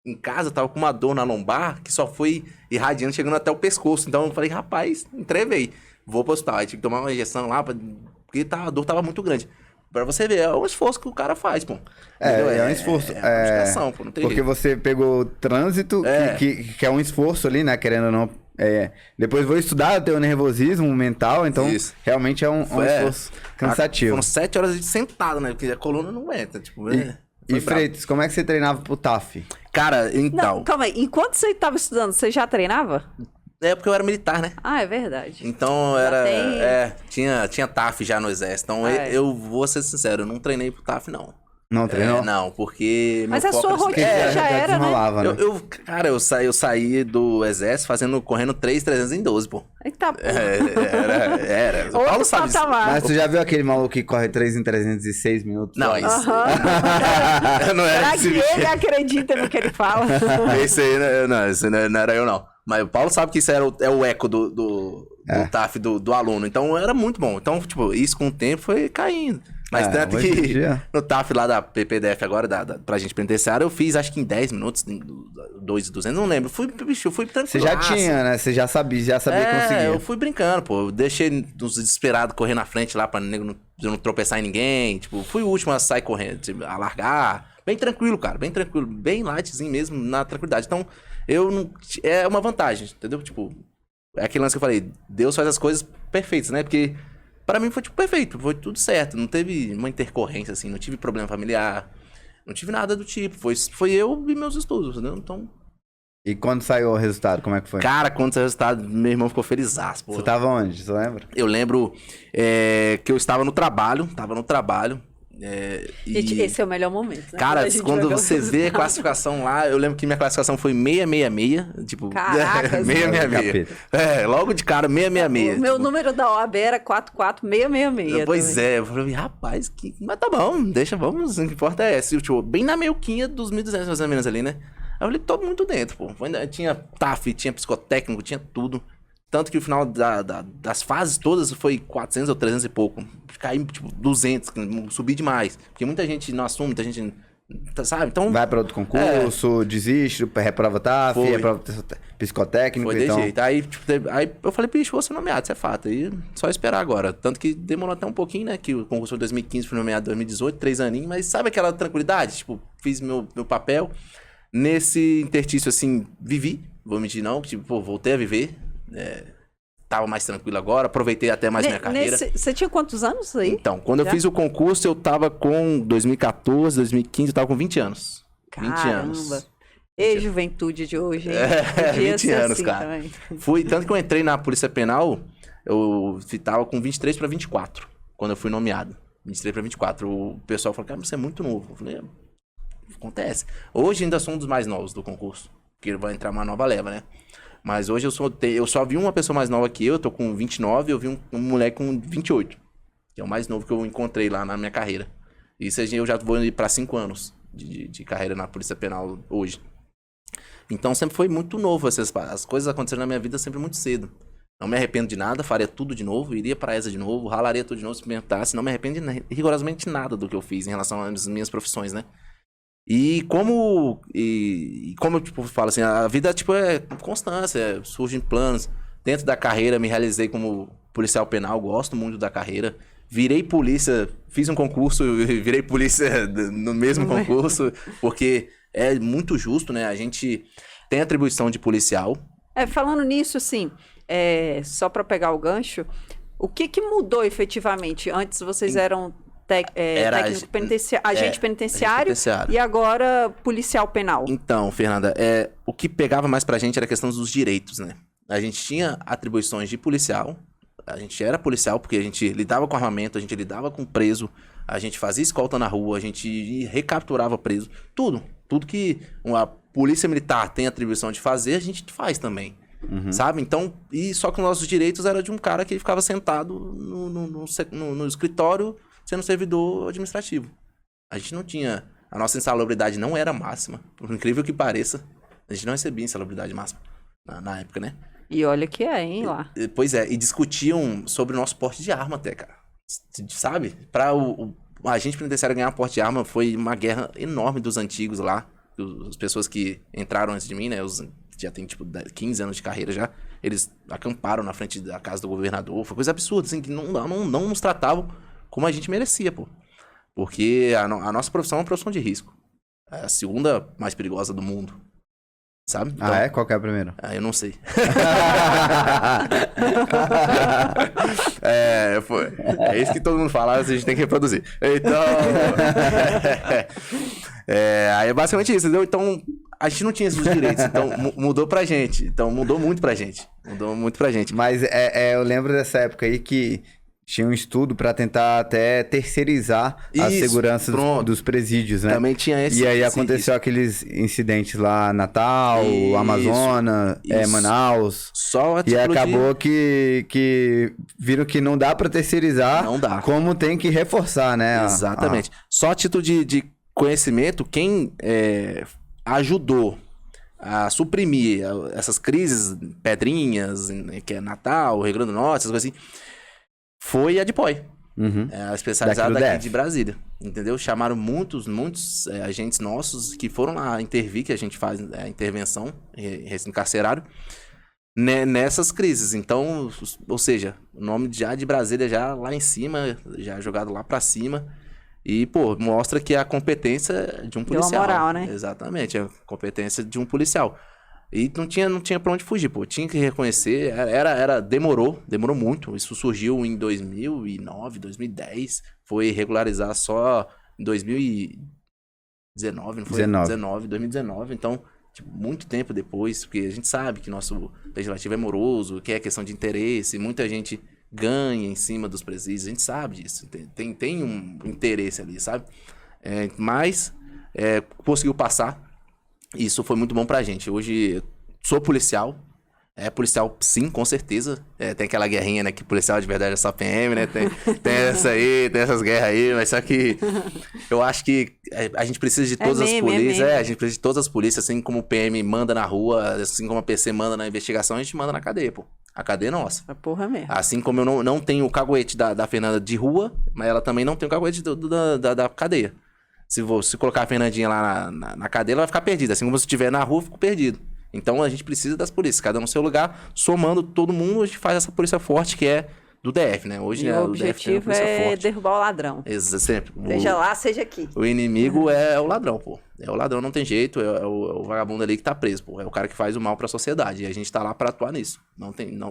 em casa, eu tava com uma dor na lombar que só foi irradiando, chegando até o pescoço. Então eu falei, rapaz, entrevei, vou pro hospital. Aí tive que tomar uma injeção lá, porque a dor tava muito grande. Pra você ver, é um esforço que o cara faz, pô. É um esforço. Pô, não tem porque jeito. Você pegou o trânsito, que é um esforço ali, né? Querendo ou não. Depois vou estudar, eu tenho nervosismo mental, então realmente é um esforço cansativo. Foram 7 horas de sentado, né? Porque a coluna não aguenta, tipo... E Freitas, como é que você treinava pro TAF? Cara, então... Não, calma aí. Enquanto você estava estudando, você já treinava? Porque eu era militar, né? É verdade. Então, tinha TAF já no exército. Então, eu vou ser sincero, eu não treinei pro TAF, não. Não treinou? Não, porque... Mas a sua rotina já era, né? Né? Eu saí do exército correndo 3,300 em 12, pô. Eita, pô. Era. O Paulo sabe disso. Mas tu já viu aquele maluco que corre 3 em 306 minutos? Não, isso. Não era pra que ele acredita no que ele fala. Esse aí, esse não era eu, não. Mas o Paulo sabe que isso é o eco do TAF do aluno. Então, era muito bom. Então, tipo, isso com o tempo foi caindo. Mas tanto que no TAF lá da PPDF agora, pra gente penitenciária, eu fiz acho que em 10 minutos, 2,200, não lembro. Eu fui tranquilo. Você já tinha, né? Você já sabia conseguir. Eu fui brincando, pô. Eu deixei os desesperados correr na frente lá pra nego não tropeçar em ninguém. Tipo, fui o último a sair correndo, tipo, a largar. Bem tranquilo, cara. Bem tranquilo. Bem lightzinho mesmo, na tranquilidade. Então, é uma vantagem, entendeu? Tipo, é aquele lance que eu falei. Deus faz as coisas perfeitas, né? Porque... Pra mim foi, tipo, perfeito, foi tudo certo. Não teve uma intercorrência, assim, não tive problema familiar, não tive nada do tipo. Foi eu e meus estudos, entendeu? Então... E quando saiu o resultado, como é que foi? Cara, quando saiu o resultado, meu irmão ficou felizaço, pô. Você tava onde, você lembra? Eu lembro que eu estava no trabalho, Gente, esse é o melhor momento, né? Cara, quando vai ver você os vê a resultados. classificação lá, eu lembro que minha classificação foi 666, tipo... Caracas, 666. Logo de cara, 666. O meu tipo, número da OAB era 44666. Pois também. é, eu falei, rapaz, mas tá bom, vamos, o que importa é esse. Tipo, bem na meiuquinha dos 1.200 mais ou menos ali, né? Aí eu falei, todo muito dentro, pô. Tinha TAF, tinha psicotécnico, tinha tudo. Tanto que o final das fases todas foi 400 ou 300 e pouco. Caí, tipo, 200, subi demais. Porque muita gente não assume, muita gente... Sabe? Então... Vai para outro concurso, desiste, reprova TAF, reprova psicotécnico, foi então... de jeito. Aí, tipo, aí eu falei, bicho, vou ser nomeado, isso é fato. Aí só esperar agora. Tanto que demorou até um pouquinho, né? Que o concurso foi em 2015, fui nomeado em 2018, 3 aninhos. Mas sabe aquela tranquilidade? Tipo, fiz meu papel. Nesse interstício, assim, vivi. Vou mentir não, tipo, pô, voltei a viver. Tava mais tranquilo agora, aproveitei até mais minha carreira. Você tinha quantos anos aí? Então, quando eu fiz o concurso, eu tava com 2014, 2015, eu tava com 20 anos. Caramba. 20 anos. E juventude de hoje, hein? 20 anos, assim cara. também. Fui, tanto que eu entrei na Polícia Penal, eu tava com 23 para 24, quando eu fui nomeado. 23 para 24. O pessoal falou, cara, você é muito novo. Eu falei, acontece. Hoje ainda sou um dos mais novos do concurso, porque vai entrar uma nova leva, né? Mas hoje eu só vi uma pessoa mais nova que eu tô com 29, eu vi um moleque com 28, que é o mais novo que eu encontrei lá na minha carreira. Isso eu já vou ir para 5 anos de carreira na Polícia Penal hoje. Então sempre foi muito novo, as coisas aconteceram na minha vida sempre muito cedo. Não me arrependo de nada, faria tudo de novo, iria pra ESA de novo, ralaria tudo de novo, experimentasse, não me arrependo de rigorosamente nada do que eu fiz em relação às minhas profissões, né? E como eu, tipo, falo assim, a vida, tipo, é constância, surgem planos. Dentro da carreira, me realizei como policial penal, gosto muito da carreira. Virei polícia, fiz um concurso, virei polícia no mesmo concurso, porque é muito justo, né? A gente tem atribuição de policial. Falando nisso, assim, só para pegar o gancho, o que mudou efetivamente? Antes vocês eram técnico penitenciário, agente penitenciário e agora policial penal. Então, Fernanda, o que pegava mais pra gente era a questão dos direitos, né? A gente tinha atribuições de policial, a gente era policial porque a gente lidava com armamento, a gente lidava com preso, a gente fazia escolta na rua, a gente recapturava preso, tudo que a polícia militar tem atribuição de fazer, a gente faz também. Sabe? Então, só que os nossos direitos era de um cara que ficava sentado no escritório sendo servidor administrativo. A gente não tinha... A nossa insalubridade não era máxima. Por incrível que pareça, a gente não recebia insalubridade máxima na época, né? E olha que hein, lá. Pois é, e discutiam sobre o nosso porte de arma até, cara. Sabe? Pra o agente penitenciário ganhar porte de arma foi uma guerra enorme dos antigos lá. As pessoas que entraram antes de mim, né? Já tem, tipo, 15 anos de carreira já. Eles acamparam na frente da casa do governador. Foi coisa absurda, assim, que não nos tratavam como a gente merecia, pô. Porque a nossa profissão é uma profissão de risco. É a segunda mais perigosa do mundo. Sabe? Então, Qual que é a primeira? Eu não sei. É isso que todo mundo fala, a gente tem que reproduzir. Então... aí é basicamente isso, entendeu? Então, a gente não tinha esses direitos, então mudou pra gente. Então, mudou muito pra gente. Mas eu lembro dessa época aí que tinha um estudo pra tentar até terceirizar a segurança dos presídios, né? Também tinha esse. E aí aconteceu aqueles incidentes lá, Natal, Amazonas, Manaus. Só a e acabou que viram que não dá pra terceirizar. Não dá. Como tem que reforçar, né? Exatamente. Só a título de conhecimento, quem ajudou a suprimir essas crises, Pedrinhas, que é Natal, Rio Grande do Norte, essas coisas assim, foi a DPOI. A especializada aqui de Brasília. Entendeu? Chamaram muitos agentes nossos que foram lá intervir, que a gente faz a intervenção em recinto carcerário, nessas crises. Então, ou seja, o nome já de Brasília já lá em cima, já jogado lá pra cima. E, pô, mostra que a competência de um policial. Deu uma moral, né? Exatamente, a competência de um policial. E não tinha pra onde fugir, pô. Tinha que reconhecer. Demorou muito. Isso surgiu em 2009, 2010. Foi regularizar só em 2019, não foi? 2019. Então, tipo, muito tempo depois, porque a gente sabe que nosso legislativo é moroso, que é questão de interesse. Muita gente ganha em cima dos presídios, a gente sabe disso, tem um interesse ali, sabe? Mas conseguiu passar, e isso foi muito bom pra gente. Hoje sou policial, policial sim, com certeza, tem aquela guerrinha, né, que policial de verdade é só PM, né, tem essa aí, tem essas guerras aí, mas só que eu acho que a gente precisa de todas as polícias, a gente precisa de todas as polícias, assim como o PM manda na rua, assim como a PC manda na investigação, a gente manda na cadeia, pô. A cadeia é nossa. A porra mesmo. Assim como eu não tenho o caguete da Fernanda de rua, mas ela também não tem o caguete da cadeia. Se colocar a Fernandinha lá na cadeia, ela vai ficar perdida. Assim como se estiver na rua, eu fico perdido. Então a gente precisa das polícias, cada um no seu lugar, somando todo mundo, a gente faz essa polícia forte que é do DF, né? Hoje, o o DF tem uma objetivo polícia é forte. derrubar o ladrão. Sempre. Seja lá, seja aqui. O inimigo é o ladrão, pô. É o ladrão, não tem jeito, é o vagabundo ali que tá preso, pô. É o cara que faz o mal pra sociedade. E a gente tá lá pra atuar nisso.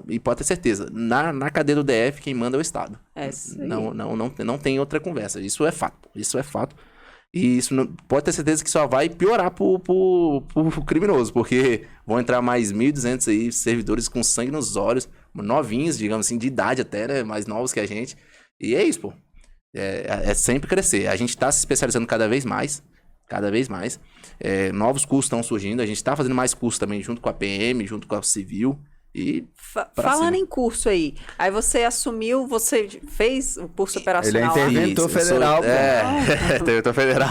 E pode ter certeza, na cadeia do DF, quem manda é o Estado. Isso aí. Não tem outra conversa. Isso é fato. Isso é fato. E isso pode ter certeza que só vai piorar pro criminoso, porque vão entrar mais 1.200 aí, servidores com sangue nos olhos, novinhos, digamos assim, de idade até, né? Mais novos que a gente. E é isso, pô. É sempre crescer. A gente tá se especializando cada vez mais. Novos cursos estão surgindo. A gente tá fazendo mais cursos também, junto com a PM, junto com a Civil. E falando em curso aí você assumiu, você fez o curso operacional. Ele é interventor federal, pô. Interventor federal.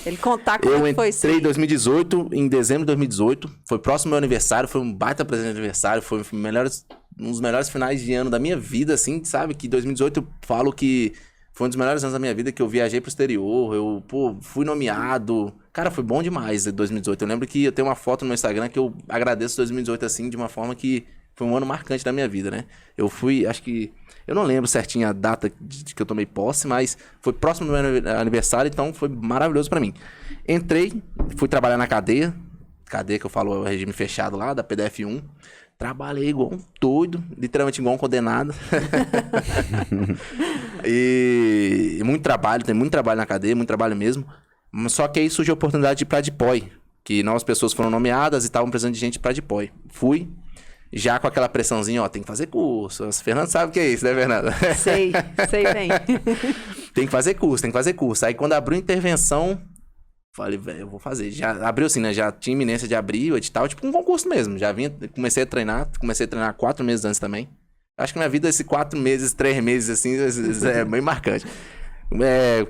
Ele contar como foi isso. Eu entrei em 2018, em dezembro de 2018, foi próximo ao meu aniversário, foi um baita presente de aniversário, foi um dos melhores finais de ano da minha vida, assim, sabe? Que 2018 eu falo que foi um dos melhores anos da minha vida, que eu viajei pro exterior, eu, fui nomeado. Cara, foi bom demais 2018. Eu lembro que eu tenho uma foto no meu Instagram que eu agradeço 2018, assim, de uma forma que foi um ano marcante da minha vida, né? Eu fui, acho que... Eu não lembro certinho a data de que eu tomei posse, mas foi próximo do meu aniversário, então foi maravilhoso pra mim. Entrei, fui trabalhar na cadeia que eu falo, é o regime fechado lá, da PDF1. Trabalhei igual um doido, literalmente igual um condenado. E muito trabalho, tem muito trabalho na cadeia, muito trabalho mesmo. Só que aí surgiu a oportunidade de ir pra DPOI, que novas pessoas foram nomeadas e estavam precisando de gente pra DPOI. Fui, já com aquela pressãozinha, tem que fazer curso. A Fernanda sabe o que é isso, né, Fernanda? Sei bem. Tem que fazer curso. Aí quando abriu intervenção... Falei, velho, eu vou fazer. Já abriu assim, né? Já tinha iminência de abrir o edital, tipo um concurso mesmo. Já comecei a treinar 4 meses antes também. Acho que minha vida, esses 4 meses, 3 meses, assim, é bem marcante.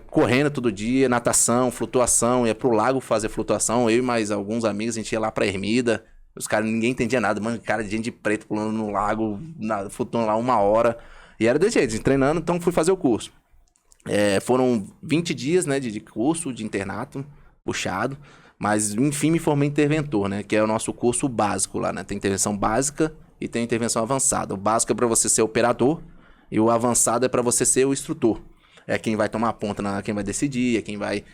Correndo todo dia, natação, flutuação, ia pro lago fazer flutuação. Eu e mais alguns amigos, a gente ia lá pra Ermida. Os caras, ninguém entendia nada, mano, cara de gente de preto pulando no lago, flutuando lá 1 hora. E era desse jeito, treinando, então fui fazer o curso. Foram 20 dias, né, de curso, de internato, puxado, mas enfim me formei interventor, né, que é o nosso curso básico lá, né, tem intervenção básica e tem intervenção avançada. O básico é para você ser operador e o avançado é para você ser o instrutor. É quem vai tomar a ponta, quem vai decidir, é quem vai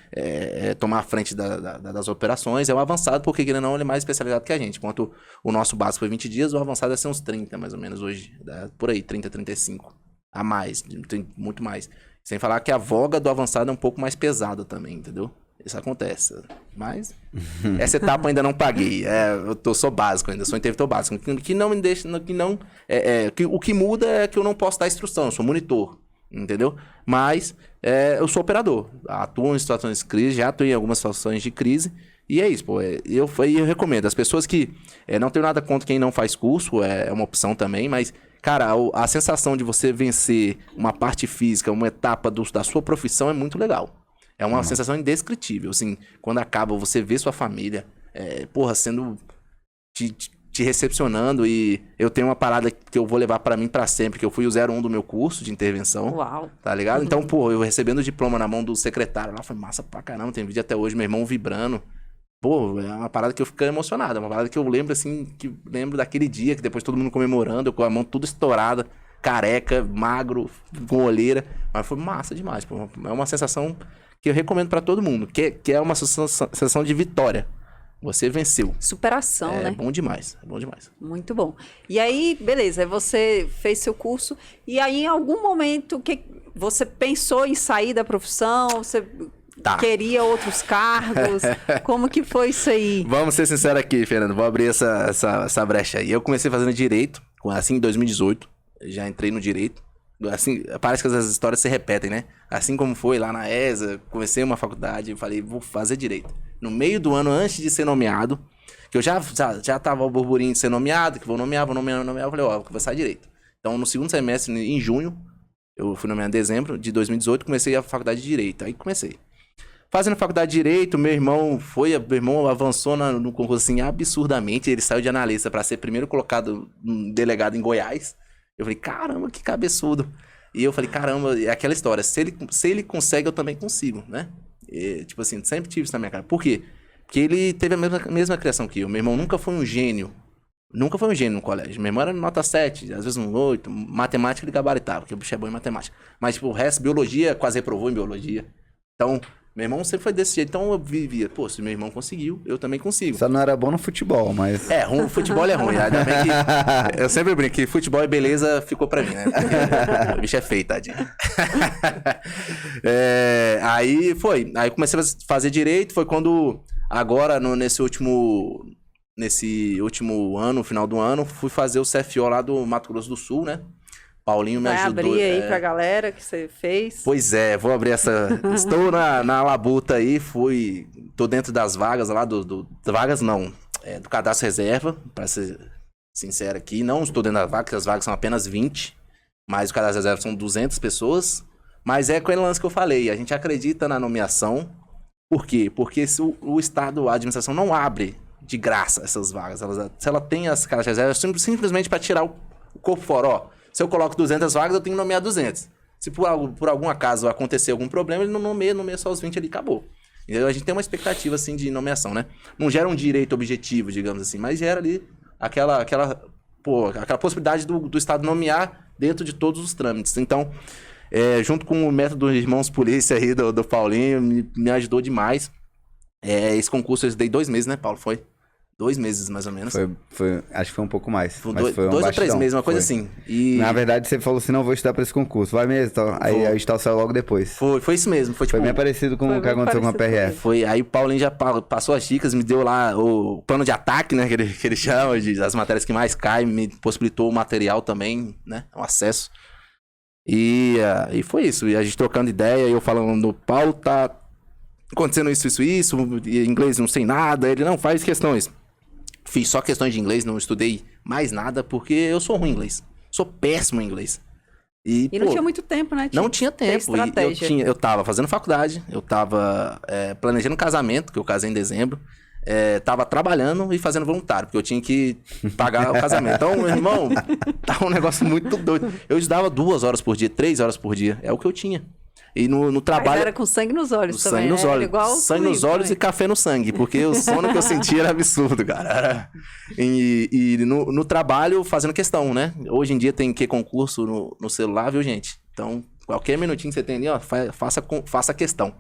tomar a frente das operações. É o avançado, porque querendo ou não, ele é mais especializado que a gente. Enquanto o nosso básico foi 20 dias, o avançado é ser uns 30, mais ou menos, hoje. Por aí, 30, 35. A mais, tem muito mais. Sem falar que a voga do avançado é um pouco mais pesada também, entendeu? Isso acontece. Mas essa etapa eu ainda não paguei. Sou básico ainda, sou interventor básico. O que não me deixa. O que muda é que eu não posso dar instrução, eu sou monitor. Entendeu? Mas eu sou operador. Atuo em situações de crise, já atuei em algumas situações de crise. E é isso, pô. Eu recomendo. As pessoas que não tenho nada contra quem não faz curso, é uma opção também, mas. Cara, a sensação de você vencer uma parte física, uma etapa da sua profissão é muito legal. É uma sensação indescritível, assim, quando acaba, você vê sua família, sendo, te recepcionando, e eu tenho uma parada que eu vou levar pra mim pra sempre, que eu fui o 01 do meu curso de intervenção. Uau! Tá ligado? Então, eu recebendo o diploma na mão do secretário lá, foi massa pra caramba, tem vídeo até hoje, meu irmão vibrando. É uma parada que eu fico emocionado, é uma parada que eu lembro, assim, que lembro daquele dia, que depois todo mundo comemorando, eu com a mão tudo estourada, careca, magro, com olheira, mas foi massa demais, pô. É uma sensação que eu recomendo pra todo mundo, que é uma sensação de vitória. Você venceu. Superação, né? É bom demais, é bom demais. Muito bom. E aí, beleza, aí você fez seu curso, e aí em algum momento que você pensou em sair da profissão, você... queria outros cargos? Como que foi isso aí? Vamos ser sinceros aqui, Fernando. Vou abrir essa brecha aí. Eu comecei fazendo direito, assim, em 2018. já entrei no direito. Assim, parece que as histórias se repetem, né? Assim como foi lá na ESA, comecei uma faculdade, eu falei, vou fazer direito. No meio do ano, antes de ser nomeado, que eu já tava o burburinho de ser nomeado, que vou nomear, eu falei, ó, vou começar direito. Então, no segundo semestre, em junho, eu fui nomeado em dezembro de 2018, comecei a faculdade de Direito. Aí comecei. Fazendo faculdade de Direito, meu irmão avançou no concurso assim, absurdamente. Ele saiu de analista para ser primeiro colocado delegado em Goiás. Eu falei, caramba, que cabeçudo. E eu falei, caramba, é aquela história. Se ele consegue, eu também consigo, né? E, tipo assim, sempre tive isso na minha cara. Por quê? Porque ele teve a mesma criação que eu. Meu irmão nunca foi um gênio. Nunca foi um gênio no colégio. Meu irmão era nota 7, às vezes um 8. Matemática ele gabaritava, porque o bicho é bom em matemática. Mas, tipo, o resto, biologia, quase reprovou em biologia. Então, meu irmão sempre foi desse jeito. Então, eu vivia, pô, se meu irmão conseguiu, eu também consigo. Só não era bom no futebol, mas... Futebol é ruim. Ainda bem que... Eu sempre brinco que futebol e beleza ficou pra mim, né? Porque o bicho é feio, tadinho. Aí foi. Aí comecei a fazer direito. Foi quando, agora, nesse último ano, final do ano, fui fazer o CFO lá do Mato Grosso do Sul, né? Paulinho me ajudou. Vai abrir aí pra galera que você fez. Pois é, vou abrir essa... Estou na labuta aí, tô dentro das vagas lá, vagas não, do cadastro reserva, pra ser sincero aqui. Não estou dentro das vagas, porque as vagas são apenas 20, mas o cadastro reserva são 200 pessoas. Mas é aquele lance que eu falei, a gente acredita na nomeação. Por quê? Porque se o Estado, a administração não abre de graça essas vagas, se ela tem as cadastros reservas, simplesmente para tirar o corpo fora, ó. Se eu coloco 200 vagas, eu tenho que nomear 200. Se por algum acaso acontecer algum problema, ele não nomeia só os 20 ali, acabou. Então, a gente tem uma expectativa, assim, de nomeação, né? Não gera um direito objetivo, digamos assim, mas gera ali aquela possibilidade do Estado nomear dentro de todos os trâmites. Então, junto com o método Irmãos Polícia aí do Paulinho, me ajudou demais. Esse concurso eu dei 2 meses, né, Paulo? Foi 2 meses, mais ou menos. Acho que foi um pouco mais. Foi mas foi 2 ou 3 meses, uma coisa assim. E... Na verdade, você falou assim, não, vou estudar pra esse concurso. Vai mesmo, então. Aí o estado saiu logo depois. Foi isso mesmo. Foi bem parecido com o que aconteceu com a PRF. Aí o Paulinho já passou as dicas, me deu lá o plano de ataque, né, que ele chama, as matérias que mais caem, me possibilitou o material também, né, o acesso. E foi isso. E a gente trocando ideia, eu falando, Paulo, tá acontecendo isso, e inglês não sei nada. Ele, não, faz questões. Fiz só questões de inglês, não estudei mais nada, porque eu sou ruim em inglês. Sou péssimo em inglês. E não tinha muito tempo, né? Não tinha tempo. Eu tava fazendo faculdade, eu tava planejando casamento, que eu casei em dezembro. Tava trabalhando e fazendo voluntário, porque eu tinha que pagar o casamento. Então, meu irmão, tá um negócio muito doido. Eu estudava 2 horas por dia, 3 horas por dia. É o que eu tinha. E no trabalho... Mas era com sangue nos olhos também, sangue nos olhos. Igual sangue nos olhos também. E café no sangue, porque o sono que eu sentia era absurdo, cara. E no trabalho, fazendo questão, né? Hoje em dia tem concurso no celular, viu, gente? Então, qualquer minutinho que você tem ali, ó, faça questão.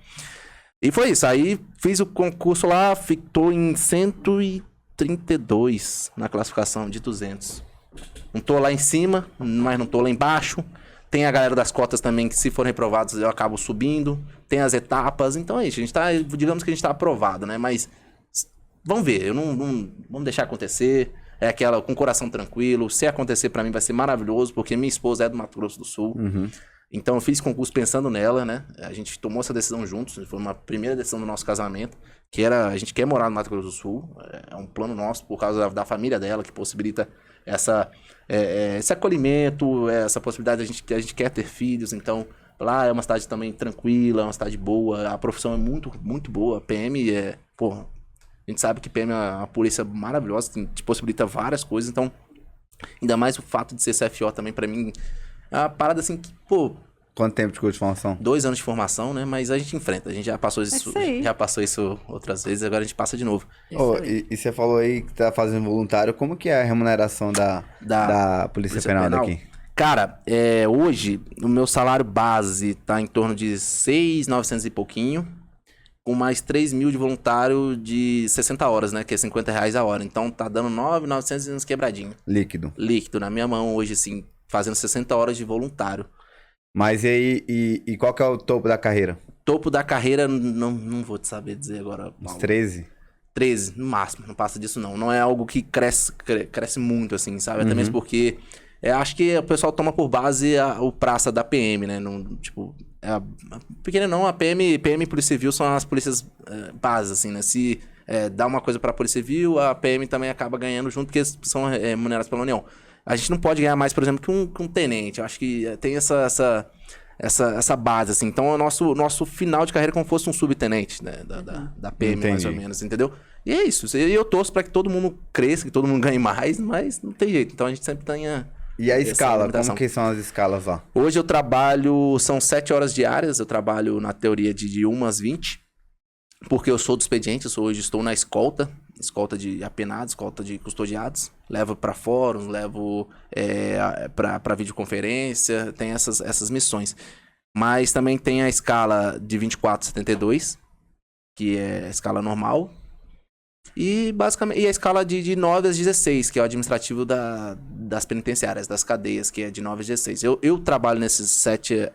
E foi isso. Aí, fiz o concurso lá, ficou em 132 na classificação de 200. Não tô lá em cima, mas não tô lá embaixo. Tem a galera das cotas também, que se forem reprovados, eu acabo subindo. Tem as etapas. Então é isso. Digamos que a gente tá aprovado, né? Mas vamos ver. Vamos deixar acontecer. É aquela com o coração tranquilo. Se acontecer pra mim vai ser maravilhoso, porque minha esposa é do Mato Grosso do Sul. Uhum. Então eu fiz concurso pensando nela, né? A gente tomou essa decisão juntos. Foi uma primeira decisão do nosso casamento. A gente quer morar no Mato Grosso do Sul. É um plano nosso por causa da família dela, que possibilita esse acolhimento, essa possibilidade que a gente quer ter filhos. Então, lá é uma cidade também tranquila, é uma cidade boa, a profissão é muito, muito boa. A PM a gente sabe que PM é uma polícia maravilhosa, te possibilita várias coisas. Então, ainda mais o fato de ser CFO também, pra mim, é uma parada assim que, Quanto tempo de curso de formação? 2 anos de formação, né? Mas a gente enfrenta. A gente já passou isso outras vezes, agora a gente passa de novo. E você falou aí que tá fazendo voluntário. Como que é a remuneração da Polícia Penal daqui? Cara, hoje o meu salário base tá em torno de 6.900 e pouquinho, com mais 3 mil de voluntário de 60 horas, né? Que é R$50 a hora. Então tá dando 9.900 e uns quebradinho. Líquido na minha mão hoje, assim, fazendo 60 horas de voluntário. Mas e aí, e qual que é o topo da carreira? Topo da carreira, não vou te saber dizer agora, Paulo. Uns 13? 13, no máximo, não passa disso não. Não é algo que cresce muito, assim, sabe? Até mesmo porque Acho que o pessoal toma por base o praça da PM, né? Não, tipo, pequena não, a PM e Polícia Civil são as polícias básicas, assim, né? Se dá uma coisa pra Polícia Civil, a PM também acaba ganhando junto, porque são remunerados pela União. A gente não pode ganhar mais, por exemplo, que um tenente. Eu acho que tem essa base, assim. Então, o nosso final de carreira é como se fosse um subtenente, né? Da PM, Entendi. mais ou menos, entendeu? E é isso. E eu torço pra que todo mundo cresça, que todo mundo ganhe mais, mas não tem jeito. Então, a gente sempre tenha... E a escala, limitação. como que são as escalas lá? Hoje eu trabalho, são 7 horas diárias, eu trabalho na teoria de 1 às 20, porque eu sou do expediente, hoje estou na escolta de apenados, escolta de custodiados, levo para fórum, levo para videoconferência, tem essas missões. Mas também tem a escala de 24 a 72, que é a escala normal, e basicamente a escala de 9 às 16, que é o administrativo das penitenciárias, das cadeias, que é de 9 às 16. Eu trabalho nesses 7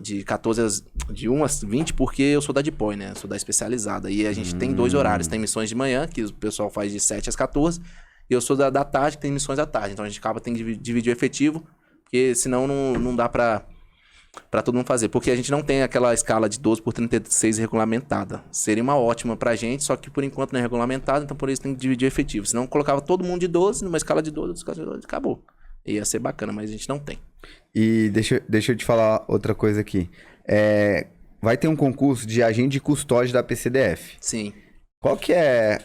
de 1 às 20 porque eu sou da DPOI, né? Eu sou da especializada. E a gente tem 2 horários. Tem missões de manhã, que o pessoal faz de 7 às 14. E eu sou da tarde, que tem missões à tarde. Então a gente acaba tendo que dividir o efetivo, porque senão não dá pra todo mundo fazer. Porque a gente não tem aquela escala de 12 por 36 regulamentada. Seria uma ótima pra gente, só que por enquanto não é regulamentada, então por isso tem que dividir o efetivo. Senão colocava todo mundo de 12, numa escala de 12, outra escala de 12, acabou. Ia ser bacana, mas a gente não tem. E deixa eu te falar outra coisa aqui. Vai ter um concurso de agente de custódia da PCDF. Sim. Qual que é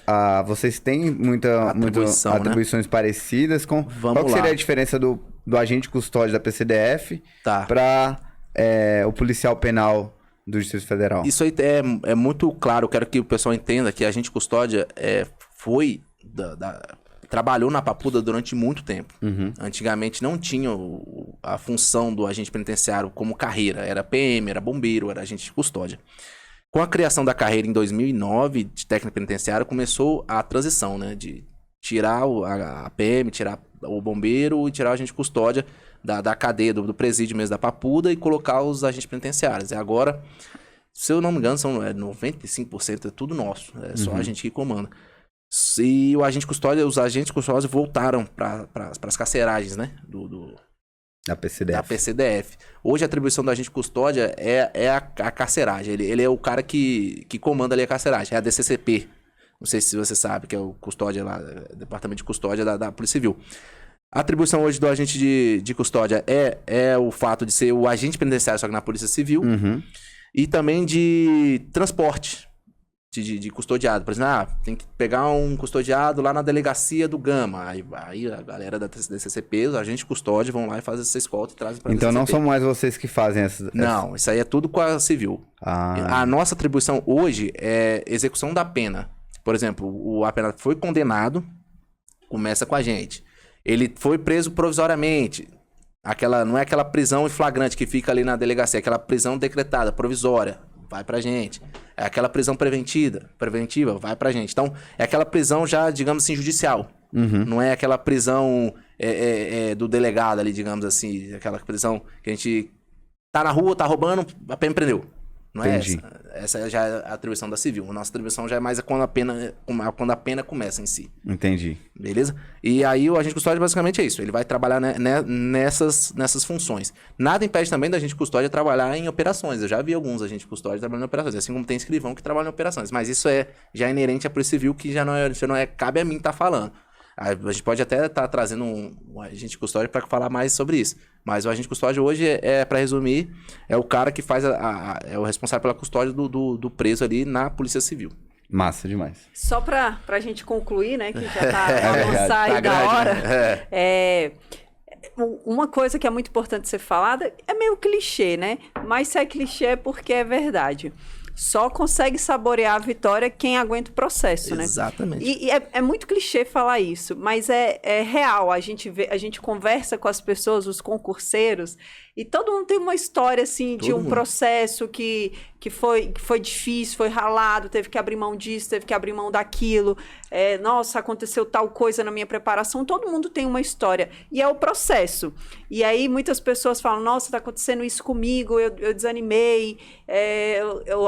vocês têm muitas atribuições parecidas com... Vamos qual que seria lá. a diferença do agente de custódia da PCDF Tá. para o policial penal do Distrito Federal? Isso aí é muito claro. Eu quero que o pessoal entenda que a agente de custódia foi trabalhou na Papuda durante muito tempo. Uhum. Antigamente não tinha a função do agente penitenciário como carreira. Era PM, era bombeiro, era agente de custódia. Com a criação da carreira em 2009 de técnico penitenciário, começou a transição, né? De tirar a PM, tirar o bombeiro e tirar o agente de custódia da cadeia, do presídio mesmo da Papuda e colocar os agentes penitenciários. E agora, se eu não me engano, são 95%, é tudo nosso. É só a gente que comanda. E os agentes custódios voltaram para as carceragens, né? Da PCDF. Da PCDF. Hoje a atribuição do agente de custódia é a carceragem. Ele é o cara que comanda ali a carceragem. É a DCCP. Não sei se você sabe, que é o custódia lá, Departamento de Custódia da Polícia Civil. A atribuição hoje do agente de custódia é o fato de ser o agente penitenciário, só que na Polícia Civil. Uhum. E também de transporte. De custodiado. Por exemplo, tem que pegar um custodiado lá na delegacia do Gama. Aí a galera da DCCP, os agentes de custódia, vão lá e fazem essa escolta e trazem para a Então DCCP. não são mais vocês que fazem essas... Não, isso aí é tudo com a civil. A nossa atribuição hoje é execução da pena. Por exemplo, o apenado foi condenado, começa com a gente. Ele foi preso provisoriamente. Não é aquela prisão em flagrante que fica ali na delegacia, é aquela prisão decretada, provisória. Vai pra gente. É aquela prisão preventiva, vai pra gente. Então, é aquela prisão já, digamos assim, judicial. Uhum. Não é aquela prisão do delegado ali, digamos assim. Aquela prisão que a gente tá na rua, tá roubando, a PM prendeu. Não é Entendi. essa. Essa já é a atribuição da civil. A nossa atribuição já é mais quando a pena começa em si. Entendi. Beleza? E aí o agente de custódia basicamente é isso. Ele vai trabalhar nessas funções. Nada impede também da agente de custódia trabalhar em operações. Eu já vi alguns agentes de custódia trabalhando em operações. Assim como tem escrivão que trabalha em operações. Mas isso já é inerente à Polícia Civil, que já não é cabe a mim estar falando. A gente pode até estar trazendo um agente de custódia para falar mais sobre isso. Mas o agente de custódia hoje, para resumir, é o cara que faz é o responsável pela custódia do preso ali na Polícia Civil. Massa demais. Só pra gente concluir, né, que já tá avançar aí da grande, hora. né? Uma coisa que é muito importante ser falada, é meio clichê, né? Mas se é clichê é porque é verdade. Só consegue saborear a vitória quem aguenta o processo, né? Exatamente. E é muito clichê falar isso, mas é real. A gente conversa com as pessoas, os concurseiros, e todo mundo tem uma história, assim, de um processo que foi difícil, foi ralado, teve que abrir mão disso, teve que abrir mão daquilo. Nossa, aconteceu tal coisa na minha preparação. Todo mundo tem uma história. E é o processo. E aí, muitas pessoas falam, nossa, tá acontecendo isso comigo, eu desanimei,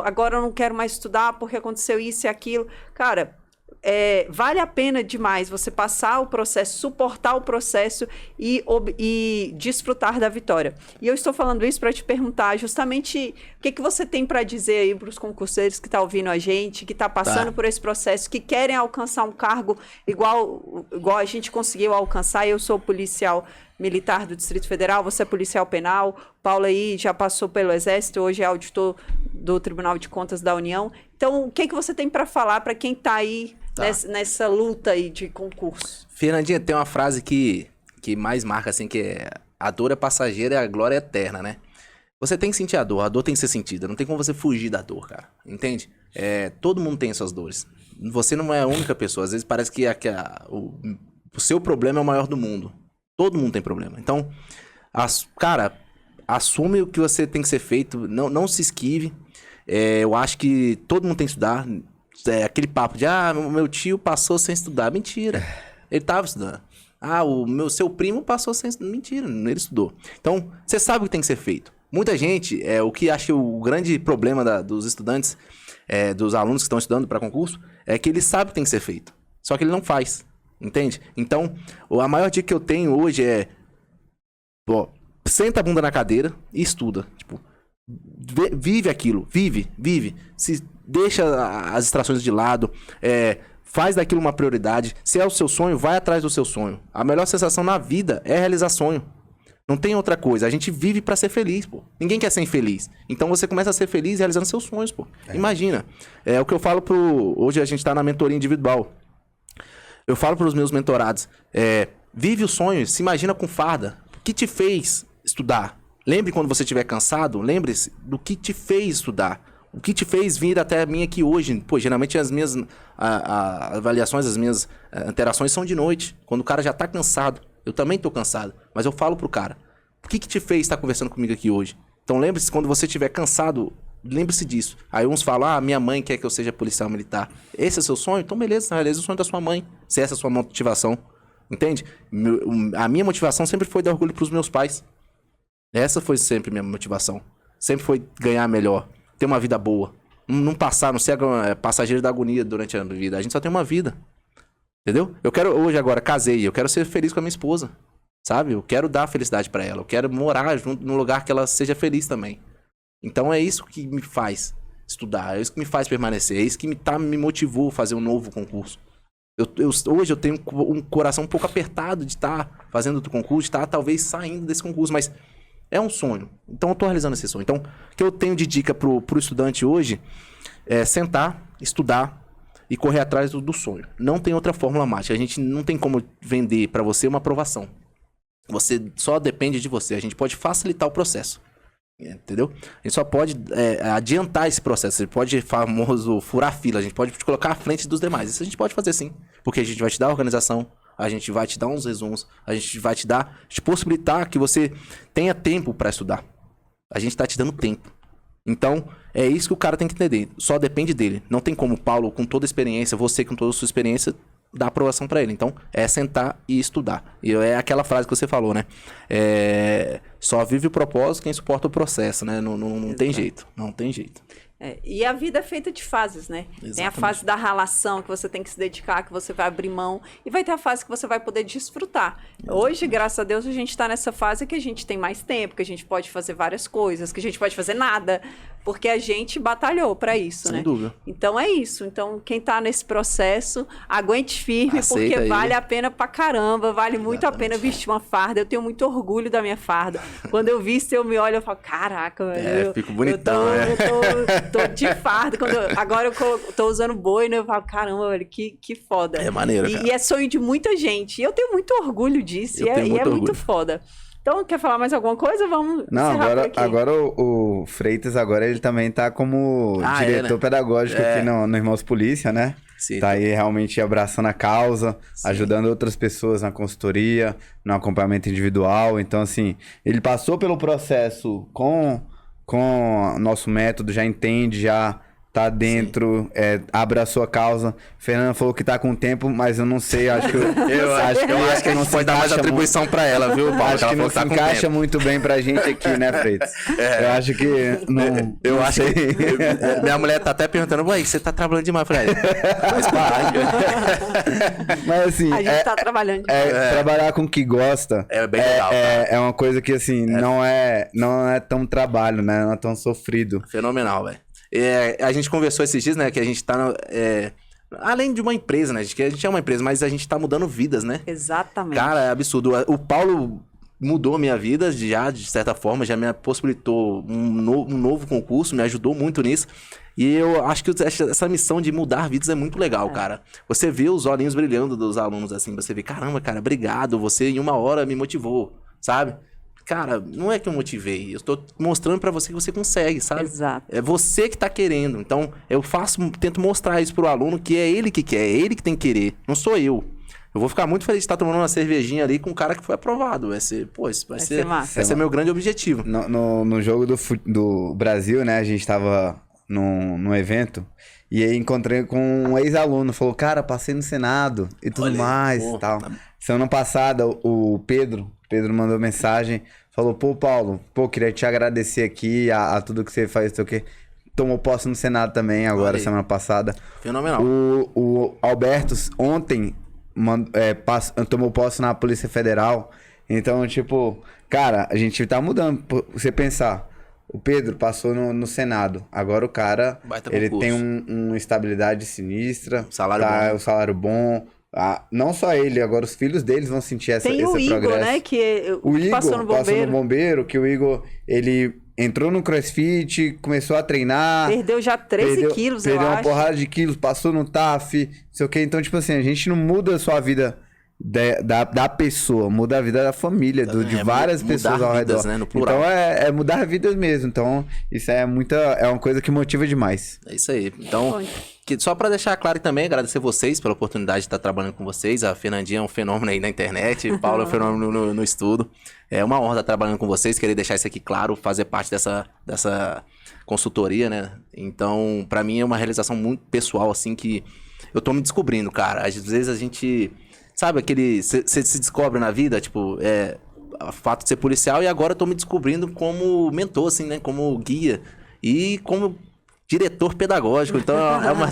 agora eu não quero mais estudar porque aconteceu isso e aquilo. Cara, vale a pena demais você passar o processo, suportar o processo e desfrutar da vitória. E eu estou falando isso para te perguntar justamente o que você tem para dizer aí para os concurseiros que estão ouvindo a gente, que estão passando por esse processo, que querem alcançar um cargo igual a gente conseguiu alcançar. Eu sou policial militar do Distrito Federal, você é policial penal, Paulo aí já passou pelo Exército, hoje é auditor do Tribunal de Contas da União. Então, o que você tem para falar para quem está aí nessa luta aí de concurso? Fernandinha, tem uma frase que mais marca, assim, que é: a dor é passageira e a glória é eterna, né? Você tem que sentir a dor tem que ser sentida, não tem como você fugir da dor, cara, entende? Todo mundo tem suas dores, você não é a única pessoa, às vezes parece que o seu problema é o maior do mundo, todo mundo tem problema, então, cara, assume o que você tem que ser feito, não se esquive. Eu acho que todo mundo tem que estudar. Aquele papo de, meu tio passou sem estudar. Mentira. Ele estava estudando. Seu primo passou sem estudar. Mentira, ele estudou. Então, você sabe o que tem que ser feito. Muita gente, o que acho que o grande problema dos estudantes, dos alunos que estão estudando para concurso, é que ele sabe o que tem que ser feito. Só que ele não faz. Entende? Então, a maior dica que eu tenho hoje é: senta a bunda na cadeira e estuda. Tipo, vive aquilo, vive. Deixa as distrações de lado, faz daquilo uma prioridade. Se é o seu sonho, vai atrás do seu sonho. A melhor sensação na vida é realizar sonho. Não tem outra coisa. A gente vive pra ser feliz, pô. Ninguém quer ser infeliz. Então você começa a ser feliz realizando seus sonhos, pô. Imagina. O que eu falo hoje a gente tá na mentoria individual. Eu falo pros meus mentorados, vive o sonho, se imagina com farda. O que te fez estudar? Lembre quando você estiver cansado, lembre-se do que te fez estudar. O que te fez vir até mim aqui hoje. Pô, geralmente as minhas avaliações, as minhas interações são de noite. Quando o cara já tá cansado. Eu também tô cansado. Mas eu falo pro cara: o que te fez estar conversando comigo aqui hoje? Então lembre-se, quando você estiver cansado, lembre-se disso. Aí uns falam: minha mãe quer que eu seja policial militar. Esse é seu sonho? Então beleza, realiza o sonho da sua mãe. Se essa é a sua motivação. Entende? A minha motivação sempre foi dar orgulho pros meus pais. Essa foi sempre minha motivação. Sempre foi ganhar melhor. Ter uma vida boa. Não passar, não ser passageiro da agonia durante a vida. A gente só tem uma vida. Entendeu? Eu quero, hoje agora, casei. Eu quero ser feliz com a minha esposa. Sabe? Eu quero dar felicidade pra ela. Eu quero morar num lugar que ela seja feliz também. Então é isso que me faz estudar. É isso que me faz permanecer. É isso que me motivou a fazer um novo concurso. Hoje eu tenho um coração um pouco apertado de estar fazendo outro concurso, de estar talvez saindo desse concurso, mas é um sonho. Então eu tô realizando esse sonho. Então, o que eu tenho de dica pro estudante hoje é sentar, estudar e correr atrás do sonho. Não tem outra fórmula mágica. A gente não tem como vender para você uma aprovação. Você só depende de você. A gente pode facilitar o processo. Entendeu? A gente só pode adiantar esse processo. Você pode, famoso, furar fila. A gente pode te colocar à frente dos demais. Isso a gente pode fazer sim. Porque a gente vai te dar organização. A gente vai te dar uns resumos. A gente vai te possibilitar que você tenha tempo para estudar. A gente tá te dando tempo. Então, é isso que o cara tem que entender. Só depende dele. Não tem como o Paulo, com toda a experiência, você com toda a sua experiência, dar aprovação para ele. Então, é sentar e estudar. E é aquela frase que você falou, né? Só vive o propósito quem suporta o processo, né? Não tem jeito. Não tem jeito. E a vida é feita de fases, né? Exatamente. Tem a fase da relação que você tem que se dedicar, que você vai abrir mão. E vai ter a fase que você vai poder desfrutar. Exatamente. Hoje, graças a Deus, a gente está nessa fase que a gente tem mais tempo, que a gente pode fazer várias coisas, que a gente pode fazer nada. Porque a gente batalhou para isso, né? Sem dúvida. Então é isso. Então quem tá nesse processo, aguente firme, aceita porque vale a pena pra caramba, vale muito a pena vestir uma farda. Eu tenho muito orgulho da minha farda. Quando eu visto, eu me olho e falo, caraca, velho. Fico bonitão, eu tô de farda. Agora eu tô usando boina, eu falo, caramba, velho, que foda. É maneiro, e é sonho de muita gente. E eu tenho muito orgulho disso. E é muito foda. Então, quer falar mais alguma coisa? Vamos encerrar por aqui. Agora o Freitas, ele também tá como diretor pedagógico aqui no Irmãos Polícia, né? Sim, tá aí realmente abraçando a causa, ajudando outras pessoas na consultoria, no acompanhamento individual. Então, assim, ele passou pelo processo com o nosso método, já entende, já tá dentro, abraçou a causa. Fernanda falou que tá com tempo, mas eu não sei, acho que eu acho que a gente pode dar mais atribuição pra ela, viu, Paulo? Acho que não se encaixa muito bem pra gente aqui, né, Freitas? Eu acho que não. Eu acho que minha mulher tá até perguntando, ué, você tá trabalhando demais, Fred? Mas assim, a gente tá trabalhando demais. Trabalhar com o que gosta é bem legal, é uma coisa que assim, não é tão trabalho, né? Não é tão sofrido. Fenomenal, velho. A gente conversou esses dias, né, que a gente tá além de uma empresa, né, que a gente é uma empresa, mas a gente tá mudando vidas, né? Exatamente. Cara, é absurdo. O Paulo mudou a minha vida já, de certa forma, já me possibilitou um novo concurso, me ajudou muito nisso. E eu acho que essa missão de mudar vidas é muito legal, cara. Você vê os olhinhos brilhando dos alunos, assim, você vê, caramba, cara, obrigado, você em 1 hora me motivou, sabe? Cara, não é que eu motivei, eu estou mostrando pra você que você consegue, sabe? Exato. É você que tá querendo. Então, eu tento mostrar isso pro aluno, que é ele que quer, é ele que tem que querer, não sou eu. Eu vou ficar muito feliz de estar tomando uma cervejinha ali com um cara que foi aprovado. Vai ser meu grande objetivo. No jogo do Brasil, né, a gente tava num evento e aí encontrei com um ex-aluno, falou, cara, passei no Senado e tudo mais e tal. Semana passada, o Pedro mandou mensagem, falou, pô, Paulo, queria te agradecer aqui a tudo que você faz, sei o quê. Tomou posse no Senado também, agora, semana passada. Fenomenal. O Albertus, ontem, tomou posse na Polícia Federal. Então, tipo, cara, a gente tá mudando. Você pensar, o Pedro passou no Senado. Agora o cara, ele tem uma estabilidade sinistra. O salário bom. Não só ele, agora os filhos deles vão sentir esse progresso. Tem o Igor, né? O Igor passou no bombeiro. Que o Igor, ele entrou no CrossFit, começou a treinar. Perdeu já 13 quilos, eu acho. Perdeu uma porrada de quilos, passou no TAF, não sei o quê. Então, tipo assim, a gente não muda a sua vida da pessoa, muda a vida da família, de várias pessoas ao redor. Né, no plural. Então é mudar vidas mesmo. Então, isso é uma coisa que motiva demais. É isso aí. Então, só pra deixar claro também, agradecer vocês pela oportunidade de estar trabalhando com vocês. A Fernandinha é um fenômeno aí na internet, o Paulo é um fenômeno no estudo. É uma honra estar trabalhando com vocês, querer deixar isso aqui claro, fazer parte dessa consultoria, né? Então, pra mim é uma realização muito pessoal, assim, que eu tô me descobrindo, cara. Às vezes a gente... Sabe aquele... Você se descobre na vida, tipo, o fato de ser policial, e agora eu tô me descobrindo como mentor, assim, né? Como guia e como diretor pedagógico. Então é uma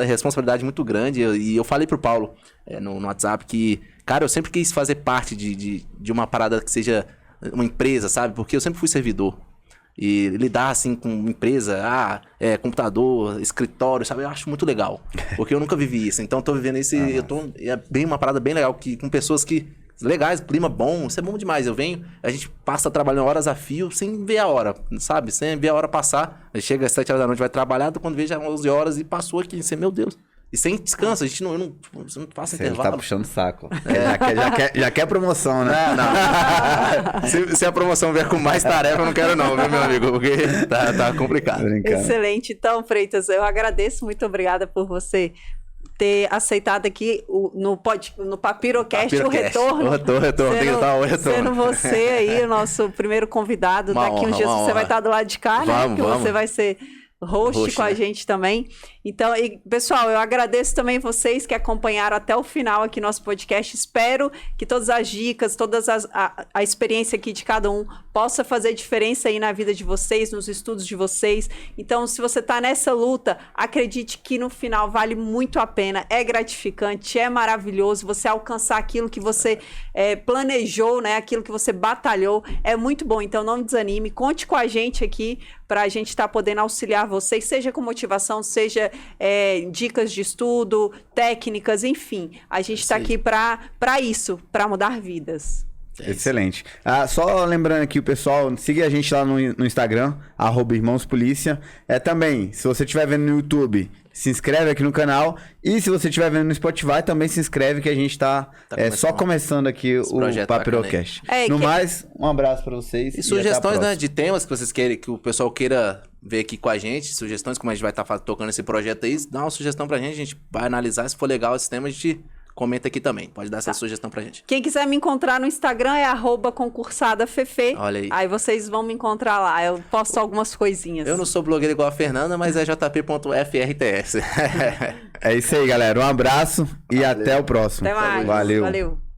responsabilidade muito grande. E eu falei pro Paulo no WhatsApp que, cara, eu sempre quis fazer parte de uma parada que seja uma empresa, sabe? Porque eu sempre fui servidor. E lidar assim com empresa, computador, escritório, sabe? Eu acho muito legal. Porque eu nunca vivi isso. Então eu tô vivendo isso e é bem uma parada bem legal com pessoas legais, clima bom, isso é bom demais. A gente passa trabalhando horas a fio sem ver a hora, sabe? Sem ver a hora passar. A gente chega às 7 horas da noite, vai trabalhar, quando vê já 11 horas e passou aqui. Você, meu Deus. E sem descanso, a gente não passa intervalo. Ele tá puxando o saco. Já quer promoção, né? Não. Se a promoção vier com mais tarefa, eu não quero não, viu, meu amigo? Porque tá complicado. Excelente. Então, Freitas, eu agradeço. Muito obrigada por você ter aceitado aqui no Papirocast o retorno. O retorno. Tem que dar o retorno. Sendo você aí o nosso primeiro convidado. Daqui uns dias você vai estar do lado de cá, né? Porque você vai ser host com a gente também. Então, pessoal, eu agradeço também vocês que acompanharam até o final aqui nosso podcast. Espero que todas as dicas, a experiência aqui de cada um possa fazer diferença aí na vida de vocês, nos estudos de vocês. Então, se você está nessa luta, acredite que no final vale muito a pena, é gratificante, é maravilhoso você alcançar aquilo que você planejou, né? Aquilo que você batalhou, é muito bom. Então, não desanime, conte com a gente aqui para a gente estar podendo auxiliar vocês, seja com motivação, seja dicas de estudo, técnicas, enfim. A gente está aqui para isso, para mudar vidas. Excelente. Só lembrando aqui o pessoal, siga a gente lá no Instagram, @irmãospolicia. Também, se você estiver vendo no YouTube, se inscreve aqui no canal. E se você estiver vendo no Spotify, também se inscreve, que a gente tá só começando aqui o Papirocast. No mais, um abraço pra vocês. E sugestões, né, de temas que vocês querem, que o pessoal queira ver aqui com a gente, sugestões, como a gente vai estar tocando esse projeto aí, dá uma sugestão pra gente, a gente vai analisar, se for legal esse tema, a gente comenta aqui também. Pode dar essa sugestão pra gente. Quem quiser me encontrar no Instagram é @concursadafefe. Olha aí. Aí vocês vão me encontrar lá. Eu posto algumas coisinhas. Eu não sou blogueiro igual a Fernanda, mas é jp.frts. É isso aí, galera. Um abraço e até o próximo. Até mais. Valeu. Valeu.